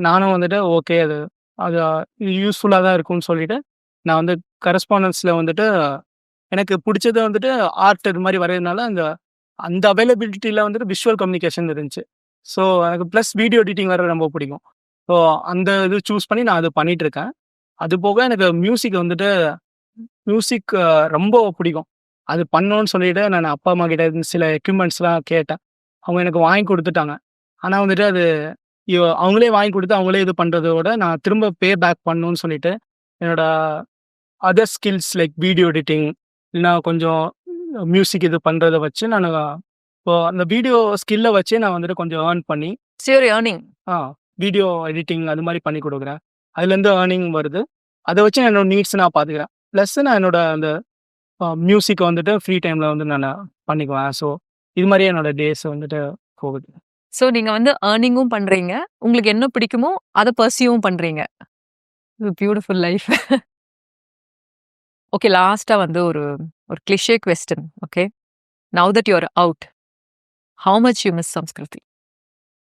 நானும் வந்துட்டு ஓகே, அது யூஸ்ஃபுல்லாக தான் இருக்கும்னு சொல்லிட்டு நான் வந்து கரஸ்பாண்டன்ஸில் வந்துட்டு எனக்கு பிடிச்சது வந்துட்டு ஆர்ட் இது மாதிரி வரைகிறதுனால அந்த அவைலபிலிட்டியில் வந்துட்டு விஷுவல் கம்யூனிகேஷன் இருந்துச்சு. ஸோ எனக்கு ப்ளஸ் வீடியோ எடிட்டிங் வர ரொம்ப பிடிக்கும். ஸோ அந்த இது சூஸ் பண்ணி நான் அது பண்ணிகிட்ருக்கேன். அது போக எனக்கு மியூசிக் வந்துட்டு மியூசிக் ரொம்ப பிடிக்கும். அது பண்ணணும்னு சொல்லிட்டு நான் அப்பா, அம்மா கிட்ட இருந்து சில எக்யூப்மெண்ட்ஸ்லாம் கேட்டேன். அவங்க எனக்கு வாங்கி குடுத்துட்டாங்க. ஆனா வந்துட்டு அது அவங்களே வாங்கி குடுத்து, அவங்களே இது பண்றத விட, நான் திரும்ப பே பேக் பண்ணணும்னு சொல்லிட்டு, என்னோட other skills like video editing, இல்லனா கொஞ்சம் மியூசிக் இது பண்றத வச்சு நானு இப்போ அந்த வீடியோ ஸ்கில்ல வச்சே நான் வந்துட்டு கொஞ்சம் ஏர்ன் பண்ணி, ஸோ யூர் ஏர்னிங். ஆ வீடியோ எடிட்டிங் அது மாரி பண்ணி குடுக்குறேன். அதுலேருந்து ஏர்னிங் வருது. அத வச்சு என்னோட நீட்ஸ் நான் பாத்துக்கிறேன். பிளஸ் நான் என்னோட அந்த மியூசிக் வந்துட்டு ஃப்ரீ டைம்ல வந்து நானு பண்ணிக்குவேன். ஸோ இது மாரியே என்னோட டேஸ் வந்துட்டு போகுது. ஸோ நீங்க வந்து ஏர்னிங்கும் பண்றீங்க. உங்களுக்கு என்ன பிடிக்குமோ அத பர்ஸ்யூவும் பண்றீங்க. Beautiful life. ஓகே, லாஸ்ட்டா வந்து ஒரு ஒரு cliche question. Okay. Now that you are out, how much you miss Samskriti?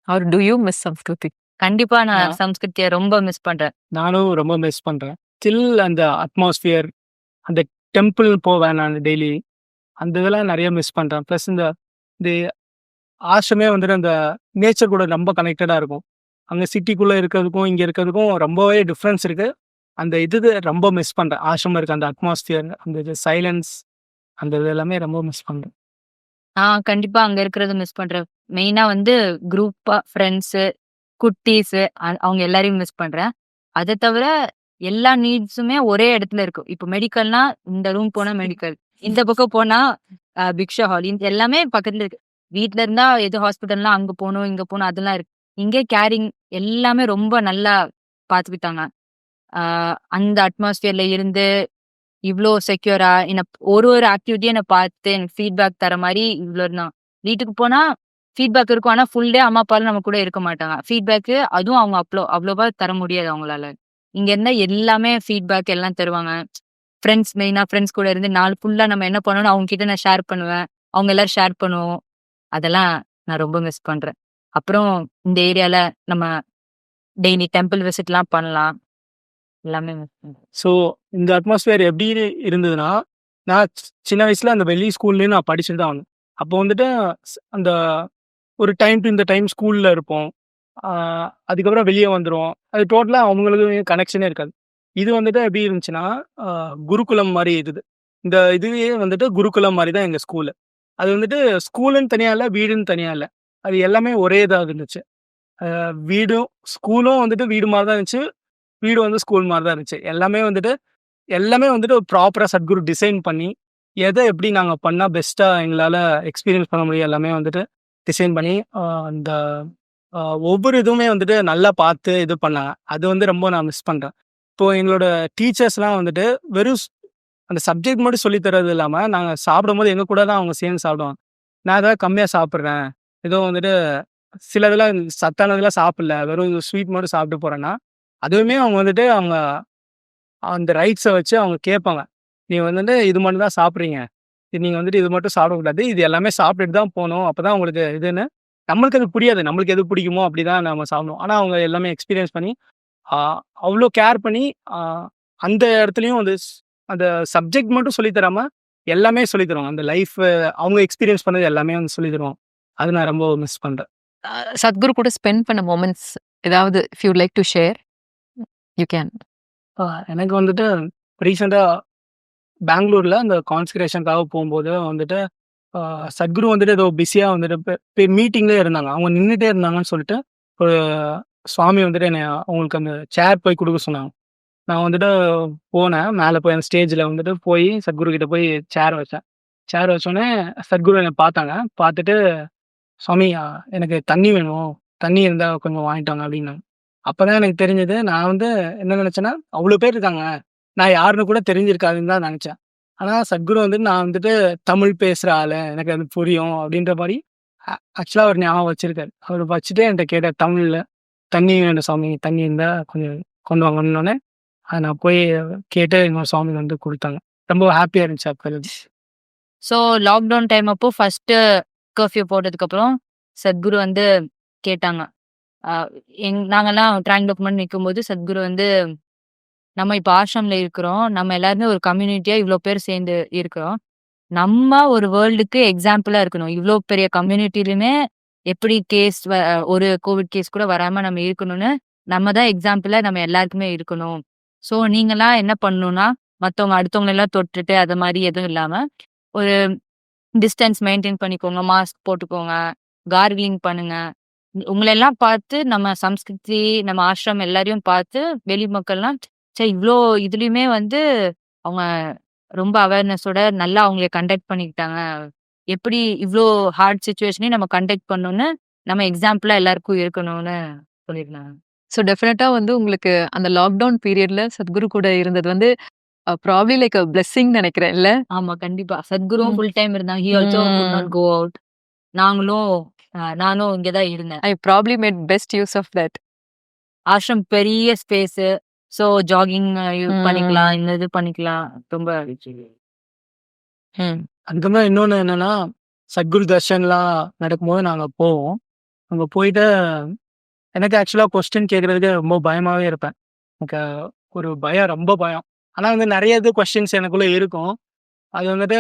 Or do you miss Samskriti? கண்டிப்பா நான் நான் சம்ஸ்கிருதிய ரொம்ப மிஸ் பண்றேன். நானும் ரொம்ப மிஸ் பண்றேன். ஸ்டில் அந்த அட்மாஸ்பியர், அந்த டெம்பிள் போவேன் நானு டெய்லி. அந்த இதெல்லாம் நெறைய மிஸ் பண்றேன். பிளஸ் இந்த இந்த ஆஷ்ரமே வந்துட்டு அந்த நேச்சர் கூட ரொம்ப கனெக்டடா இருக்கும். அங்க சிட்டிக்குள்ள இருக்கிறதுக்கும், இங்க இருக்கிறதுக்கும் ரொம்பவே டிஃபரன்ஸ் இருக்கு. அந்த ரொம்ப மிஸ் பண்றேன். ஆஷ்ரமம் இருக்க அந்த அட்மாஸ்பியர், அந்த இது சைலன்ஸ், அந்த இது எல்லாமே ரொம்ப மிஸ் பண்றேன். நான் கண்டிப்பா அங்க இருக்கிறத மிஸ் பண்றேன். மெயினா வந்து குரூப்பா ஃப்ரெண்ட்ஸு, குட்டீஸு அவங்க எல்லாரையும் மிஸ் பண்றேன். அத தவிர எல்லா நீட்ஸுமே ஒரே இடத்துல இருக்கும். இப்போ மெடிக்கல்னா இந்த ரூம் போனா மெடிக்கல். இந்த பக்கம் போனா பிக்ஷா ஹால். இது எல்லாமே பக்கத்துல இருக்கு. வீட்ல இருந்தா எது ஹாஸ்பிட்டல்னா அங்க போணும், இங்க போணும் அதெல்லாம் இருக்கு. இங்கே கேரிங் எல்லாமே ரொம்ப நல்லா பார்த்துக்கிட்டாங்க. ஆ அந்த அட்மாஸ்பியர்ல இருந்து இவ்ளோ செக்யூரா ஒரு ஒரு ஆக்டிவிட்டியும் என்ன பார்த்து எனக்கு ஃபீட்பேக் தர மாரி இவ்ளோ இருந்தான். வீட்டுக்கு போனா ஃபீட்பேக் இருக்கும். ஆனா ஃபுல் டே அம்மா, அப்பாலாம் நம்ம கூட இருக்க மாட்டாங்க. ஃபீட்பேக்கு அதுவும் அவங்க அவ்வளவா தர முடியாது அவங்களால. இங்க இருந்தா எல்லாமே ஃபீட்பேக் எல்லாம் தருவாங்க. மெயினா ஃப்ரெண்ட்ஸ் கூட இருந்து நாள் ஃபுல்லா நம்ம என்ன பண்ணணும்னு அவங்க கிட்ட நான் ஷேர் பண்ணுவேன். அவங்க எல்லாரும் ஷேர் பண்ணுவோம். அதெல்லாம் நான் ரொம்ப மிஸ் பண்றேன். அப்புறம் இந்த ஏரியால நம்ம டெய்லி டெம்பிள் விசிட்லாம் பண்ணலாம். எல்லாமே மிஸ் பண்றேன். ஸோ இந்த அட்மாஸ்பியர் எப்படி இருந்ததுன்னா, நான் சின்ன வயசுல அந்த வெளி ஸ்கூல்லயும் நான் படிச்சுட்டு தான் வந்தேன். அப்போ வந்துட்டு அந்த ஒரு டைம் டு இந்த டைம் ஸ்கூல்ல இருப்போம். ஆ அதுக்கப்புறம் வெளிய வந்துருவோம். அது டோட்டலா அவங்களுக்கு கனெக்ஷனே இருக்காது. இது வந்துட்டு எப்படி இருந்துச்சுன்னா, ஆ குருகுலம் மாரி இந்த இதுவே வந்துட்டு குருகுலம் மாரி தான் எங்க ஸ்கூலு. அது வந்துட்டு ஸ்கூலுன்னு தனியா இல்ல, வீடுன்னு தனியா இல்ல. அது எல்லாமே ஒரே இதா இருந்துச்சு. வீடும் ஸ்கூலும் வந்துட்டு வீடு மாரி தான் இருந்துச்சு. வீடு வந்து ஸ்கூல் மாரி தான் இருந்துச்சு. எல்லாமே வந்துட்டு ப்ராப்பரா சத்குரு டிசைன் பண்ணி, எத எப்படி நாங்க பண்ணா பெஸ்ட்டா எங்களால எக்ஸ்பீரியன்ஸ் பண்ண முடியும் எல்லாமே வந்துட்டு டிசைன் பண்ணி, அந்த அ ஒவ்வொரு இதுவுமே வந்துட்டு நல்லா பார்த்து இது பண்ணாங்க. அது வந்து ரொம்ப நான் மிஸ் பண்றேன். இப்போ எங்களோட டீச்சர்ஸ்லாம் வந்துட்டு வெறும் அந்த சப்ஜெக்ட் மட்டும் சொல்லி தர்றது இல்லாம, நாங்க சாப்பிடும்போது எங்க கூட தான் அவங்க சேர்ந்து சாப்பிடுவாங்க. நான் ஏதாவது கம்மியா சாப்பிடுறேன், ஏதோ வந்துட்டு சிலதெல்லாம் சத்தானதெல்லாம் சாப்பிடல, வெறும் ஸ்வீட் மட்டும் சாப்பிட்டு போறேன்னா, அதுவுமே அவங்க வந்துட்டு அந்த ரைட்ஸ வச்சு அவங்க கேட்பாங்க. நீங்க வந்துட்டு இது மட்டும் தான் சாப்பிடுறீங்க. நீங்க வந்துட்டு இது மட்டும் சாப்பிடக்கூடாது. இது எல்லாமே சாப்பிட்டுட்டு தான் போணும். அப்பதான் உங்களுக்கு இதுன்னு நம்மளுக்கு அது புரியாது. நம்மளுக்கு எது பிடிக்குமோ அப்படிதான் நம்ம சாப்பிடுவோம். ஆனா அவங்க எல்லாமே எக்ஸ்பீரியன்ஸ் பண்ணி, ஆ அவ்ளோ கேர் பண்ணி, அந்த இடத்துலயும் வந்து அந்த சப்ஜெக்ட் மட்டும் சொல்லி தராம, எல்லாமே சொல்லி தருவாங்க. அந்த லைஃப் அவங்க எக்ஸ்பீரியன்ஸ் பண்ணது எல்லாமே வந்து சொல்லி தருவாங்க. அது நான் ரொம்ப மிஸ் பண்றேன். சத்குரு கூட ஸ்பெண்ட் பண்ண மொமெண்ட்ஸ் ஏதாவது if you like to share, you can. எனக்கு வந்துட்டு ரீசென்ட்டா பெங்களூர்ல அந்த கான்செக்ரேஷனுக்காக போம்போது வந்துட்டு, சத்குரு வந்துட்டு ஏதோ பிஸியா வந்துட்டு மீட்டிங்லயே இருந்தாங்க. அவங்க நின்னுட்டே இருந்தாங்கன்னு சொல்லிட்டு, ஒரு சுவாமி வந்துட்டு என்னைய அவங்களுக்கு அந்த சேர் போய் குடுக்க சொன்னாங்க. நான் வந்துட்டு போனேன். மேல போய் அந்த ஸ்டேஜ்ல வந்துட்டு போய் சத்குரு கிட்ட போய் சேர் வச்சேன். சேர் வச்சோனே சத்குரு என்ன பார்த்தாங்க. பார்த்துட்டு, "சுவாமி எனக்கு தண்ணி வேணும். தண்ணி இருந்தா கொஞ்சம் வாங்கிட்டு வாங்க" அப்டின்னாங்க. அப்பதான் எனக்கு தெரிஞ்சது. நான் வந்து என்ன நெனச்சேன்னா, அவ்ளோ பேர் இருக்காங்க. நான் யாருன்னு கூட தெரிஞ்சிருக்காதுன்னு தான் நெனச்சேன். ஆனா சத்குரு வந்துட்டு நான் வந்துட்டு தமிழ் பேசுற ஆளு. எனக்கு அது புரியும் அப்டின்ற மாரி ஆக்சுவலா அவர் ஞாபகம் வச்சிருக்காரு. அவரு வச்சுட்டு என்ட்ட கேட்டாரு தமிழ்ல. "தண்ணி வேணும் சாமி. தண்ணி இருந்தா கொஞ்சம் கொண்டு வாங்கன்னோனே" நான் போய் கேட்டு எங்க சுவாமி வந்து குடுத்தாங்க. ரொம்ப ஹேப்பியா இருந்துச்சு அப்ப எனக்கு. ஸோ லாக்டவுன் டைம் அப்போ ஃபர்ஸ்ட்டு கர்ஃப்யூ போட்டதுக்கப்புறம் சத்குரு வந்து கேட்டாங்க. அ நாங்கலாம் ட்ராயிங் பண்ணி நிக்கும்போது சத்குரு வந்து, "நம்ம இப்ப ஆஷ்ரம்ல இருக்கிறோம். நம்ம எல்லாருமே ஒரு கம்யூனிட்டியா இவ்ளோ பேர் சேர்ந்து இருக்கிறோம். நம்ம ஒரு வேர்ல்டுக்கு எக்ஸாம்பிளா இருக்கணும். இவ்ளோ பெரிய கம்யூனிட்டிலயுமே எப்படி ஒரு கோவிட் கேஸ் கூட வராம நம்ம இருக்கணும்னு, நம்ம தான் எக்ஸாம்பிளா நம்ம எல்லாருக்குமே இருக்கணும். ஸோ நீங்கலாம் என்ன பண்ணணும்னா, மத்தவங்க அடுத்தவங்கள எல்லாம் தொட்டுட்டு அது மாரி எதுவும் இல்லாம, ஒரு டிஸ்டன்ஸ் மெயின்டெயின் பண்ணிக்கோங்க. மாஸ்க் போட்டுக்கோங்க. கார்கிலிங் பண்ணுங்க. உங்கள எல்லாம் பார்த்து நம்ம சம்ஸ்கிருதி, நம்ம ஆஷ்ரம் எல்லாரையும் பார்த்து வெளி மக்கள்லாம், ச்சே இவ்ளோ இதுலயுமே வந்து அவங்க ரொம்ப அவேர்னஸோட நல்லா அவங்கள கண்டக்ட் பண்ணிக்கிட்டாங்க. எப்படி இவ்ளோ ஹார்ட் சிச்சுவேஷனையும் நம்ம கண்டக்ட் பண்ணணும்னு, நம்ம எக்ஸாம்பிளா எல்லாருக்கும் இருக்கணும்னு சொல்லியிருந்தாங்க. ஸோ டெஃபினட்டா வந்து உங்களுக்கு அந்த லாக்டவுன் பீரியட்ல சத்குரு கூட இருந்தது வந்து ப்ராபப்லி லைக் அ பிளெஸ்ஸிங் நெனைக்கிறேன் இல்ல? ஆமா, கண்டிப்பா. சத்குருவும் ம். ஃபுல் டைம் இருந்தாங்க. He also could not hmm. Go out. நாங்களும் நானும் இங்க தான் இருந்தேன். I probably made best use of that. Ashram பெரிய ஸ்பேஸு. ஸோ ஜாகிங் பண்ணிக்கலாம். ம். இந்த இது பண்ணிக்கலாம். ரொம்ப ம். அதுக்கப்புறம் இன்னொன்னு என்னன்னா, சத்குரு தர்ஷன்லாம் நடக்கும்போது நாங்க போவோம். அங்க போயிட்டு எனக்கு ஆக்சுவலா கொஸ்டின் கேட்கறதுக்கு ரொம்ப பயமாவே இருப்பேன். எனக்கு ஒரு பயம், ரொம்ப பயம். ஆனா வந்து நெறைய இது கொஸ்டின்ஸ் எனக்குள்ள இருக்கும். அது வந்துட்டு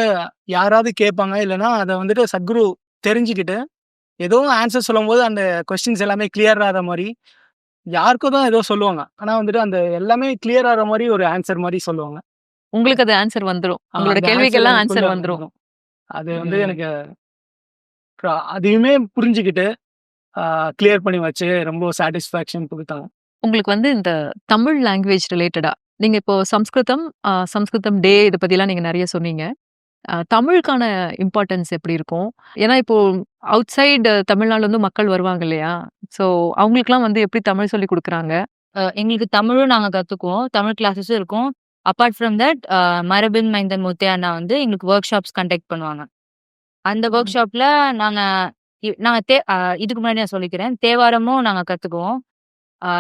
யாராவது கேட்பாங்க. இல்லன்னா அத வந்துட்டு சத்குரு தெரிஞ்சுக்கிட்டு, ஏதோ ஆன்சர் சொல்லும்போது அந்த கொஸ்டின்ஸ் எல்லாமே கிளியர் ஆற மாரி, யாருக்கோ தான் ஏதோ சொல்லுவாங்க. ஆனா வந்துட்டு அந்த எல்லாமே கிளியர் ஆற மாரி ஒரு ஆன்சர் மாரி சொல்லுவாங்க. உங்களுக்கு அது ஆன்சர் வந்துரும். உங்களோட அந்த ஆன்சர் கேள்விக்கெல்லாம் எனக்குள்ள ஆன்சர் வந்துரும். வந்துரும். அது வந்து ம். எனக்கு அதையுமே புரிஞ்சுகிட்டு, கிளியர் பண்ணி வச்சு ரொம்ப சாட்டிஸ்ஃபேக்ஷன் குடுத்தாங்க. உங்களுக்கு வந்து இந்த தமிழ் லாங்குவேஜ் ரிலேட்டடா, நீங்க இப்போ சம்ஸ்கிருதம், சம்ஸ்கிருதம் டே இத பத்திலாம் நீங்க நெறைய சொன்னீங்க. தமிழுக்கான இம்பார்ட்டன்ஸ் எப்படி இருக்கும்? ஏன்னா இப்போ அவுட் சைடு தமிழ்நாடுல இருந்து மக்கள் வருவாங்க இல்லையா? ஸோ அவங்களுக்கெல்லாம் வந்து எப்படி தமிழ் சொல்லிக் குடுக்குறாங்க? எங்களுக்கு தமிழும் நாங்க கத்துக்குவோம். தமிழ் கிளாஸஸும் இருக்கும். அப்பார்ட் ஃப்ரம் தட் மரபின் மைந்தன் முத்தையா அண்ணா வந்து எங்களுக்கு ஒர்க் ஷாப்ஸ் கண்டக்ட் பண்ணுவாங்க. அந்த ஒர்க் ஷாப்ல நாங்க நாங்க இதுக்கு முன்னாடி நான் சொல்லிக்கிறேன். தேவாரமும் நாங்க கத்துக்குவோம். ஆ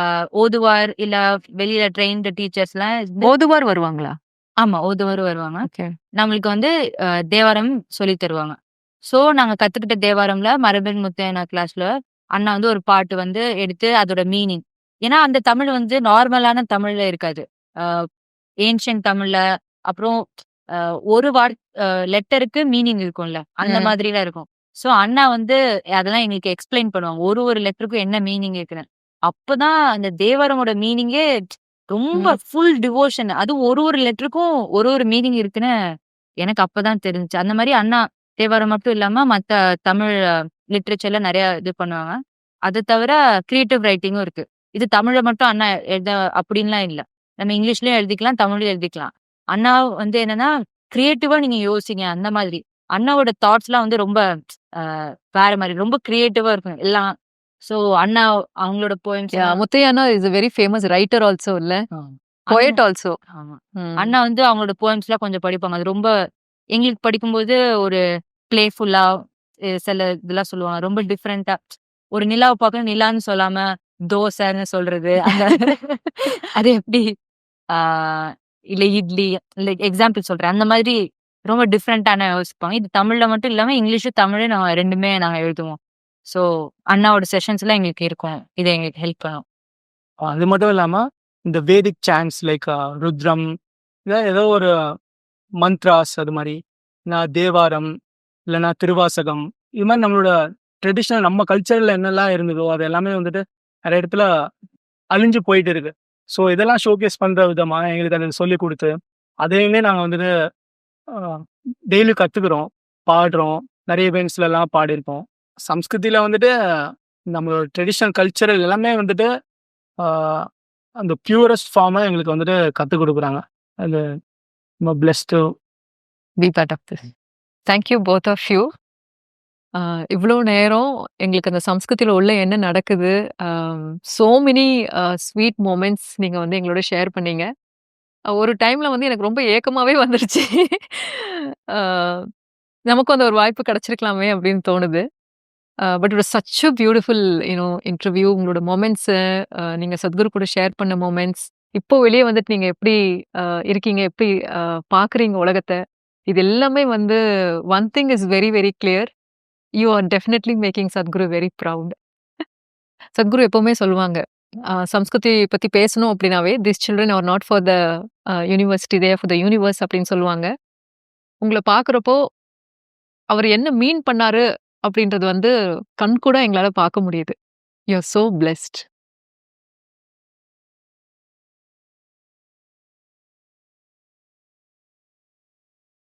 ஓதுவார் இல்ல வெளியில ட்ரெயின்டு டீச்சர்ஸ்லாம் இருந்து ஓதுவார் வருவாங்களா? ஆமா, ஓதுவாரும் வருவாங்க. ஓகே. நம்மளுக்கு வந்து தேவாரம் சொல்லி தருவாங்க. ஸோ நாங்க கத்துக்கிட்ட தேவாரம்ல மரபின் முத்தையா கிளாஸ்ல அண்ணா வந்து ஒரு பாட்டு வந்து எடுத்து அதோட மீனிங். ஏன்னா அந்த தமிழ் வந்து நார்மலான தமிழ்ல இருக்காது. அ ஏன்ஷியன்ட் தமிழ்ல அப்புறம் அ ஒரு லெட்டருக்கு மீனிங் இருக்கும்ல. அந்த ம். மாதிரிலாம் இருக்கும். ஸோ அண்ணா வந்து அதெல்லாம் எங்களுக்கு எக்ஸ்பிளைன் பண்ணுவாங்க. ஒரு ஒரு லெட்டருக்கும் என்ன மீனிங் இருக்குன்னு. அப்பதான் அந்த தேவாரமோட மீனிங்கே ரொம்ப ம். Full devotion. அதுவும் ஒரு ஒரு லெட்டருக்கும் ஒரு ஒரு மீனிங் இருக்குன்னு எனக்கு அப்பதான் தெரிஞ்சுச்சு. அந்த மாரி அண்ணா தேவாரம் மட்டும் இல்லாம மத்த தமிழ் லிட்ரேச்சர்ல நெறைய இது பண்ணுவாங்க. அது தவிர கிரியேட்டிவ் ரைட்டிங்கும் இருக்கு. இது தமிழ்ல மட்டும் அண்ணா எழுத அப்படின்லாம் இல்ல. நம்ம இங்கிலீஷ்லயும் எழுதிக்கலாம், தமிழ்லயும் எழுதிக்கலாம். அண்ணா வந்து என்னன்னா, கிரியேட்டிவா நீங்க யோசிங்க அந்த மாதிரி. அண்ணாவோட தாட்ஸ்லாம் வந்து ரொம்ப அ வேற மாரி ரொம்ப கிரியேட்டிவா இருக்கும் எல்லாம். ஸோ அண்ணா அவங்களோட போயம்ஸ்லாம் முத்தையானா is a very famous writer also இல்ல? அண்ணா போயட் ஆல்சோ. ஆமா. ம். அண்ணா வந்து அவங்களோட போயம்ஸ்லாம் கொஞ்சம் படிப்பாங்க. அது ரொம்ப எங்களுக்கு படிக்கும்போது ஒரு பிளேஃபுல்லா சில இதெல்லாம் சொல்லுவாங்க. ரொம்ப டிஃபரெண்ட்டா ஒரு நிலாவ பார்க்க நிலான்னு சொல்லாம தோசைன்னு சொல்றது. அந்த அது எப்படி ஆ இல்ல இட்லி இல்ல எக்ஸாம்பிள் சொல்றேன். அந்த மாதிரி ரொம்ப டிஃபரெண்ட்டான யோசிப்பாங்க. இது தமிழ்ல மட்டும் இல்லாம இங்கிலீஷும், தமிழும் நாங்க 2மே நாங்க எழுதுவோம். ஸோ அண்ணாவோட செஷன்ஸ்லாம் எங்களுக்கு இருக்கும். இது எங்களுக்கு ஹெல்ப் பண்ணும். அது மட்டும் இல்லாம, இந்த வேதிக் சாண்ட்ஸ் லைக் ருத்ரம், இல்ல ஏதோ ஒரு மந்த்ராஸ் அது மாரி, இல்லனா தேவாரம், இல்லன்னா திருவாசகம், இது மாரி நம்மளோட ட்ரெடிஷனல் நம்ம கல்ச்சர்ல என்னலாம் இருந்ததோ, அது எல்லாமே வந்துட்டு நெறைய இடத்துல அழிஞ்சு போயிட்டு இருக்கு. ஸோ இதெல்லாம் ஷோகேஸ் பண்ற விதமா எங்களுக்கு அத சொல்லிக் குடுத்து, அதையுமே நாங்க வந்துட்டு அ டெய்லி கத்துக்கிறோம், பாடுறோம். நெறைய இவென்ட்ஸ்லலாம் பாடியிருக்கோம். சம்ஸ்கிருதியில வந்துட்டு நம்மளோட ட்ரெடிஷனல் கல்ச்சரல் எல்லாமே வந்துட்டு ஆ அந்த பியூரஸ்ட் ஃபார்மா எங்களுக்கு வந்துட்டு கத்துக் குடுக்குறாங்க. அது ரொம்ப blessed to be part of this. Thank you both of you. இவ்ளோ நேரம் எங்களுக்கு அந்த சம்ஸ்கிருதியில உள்ள என்ன நடக்குது, சோ மெனி ஸ்வீட் மொமெண்ட்ஸ் நீங்க வந்து எங்களோட ஷேர் பண்ணீங்க. ஒரு டைம்ல வந்து எனக்கு ரொம்ப ஏக்கமாவே வந்துருச்சு. அ நமக்கும் அந்த ஒரு வாய்ப்பு கிடைச்சிருக்கலாமே அப்படின்னு தோணுது. But it was such a beautiful interview. உங்களோட மொமெண்ட்ஸு, நீங்க சத்குரு கூட ஷேர் பண்ண மொமெண்ட்ஸ், இப்போ வெளிய வந்துட்டு நீங்க எப்படி அ இருக்கீங்க, எப்படி அ பார்க்குறீங்க உலகத்த, இது எல்லாமே வந்து one thing is very very clear. You are definitely making Sadhguru very proud. Sadhguru எப்பவுமே சொல்லுவாங்க, சம்ஸ்கிருதி பத்தி பேசணும் அப்படின்னாவே, "this children are not for the university, they are for the universe" அப்படின்னு சொல்லுவாங்க. உங்கள பார்க்குறப்போ, அவரு என்ன மீன் பண்ணாரு அப்படின்றது வந்து கண்கூடா எங்களால பார்க்க முடியுது. You are so blessed.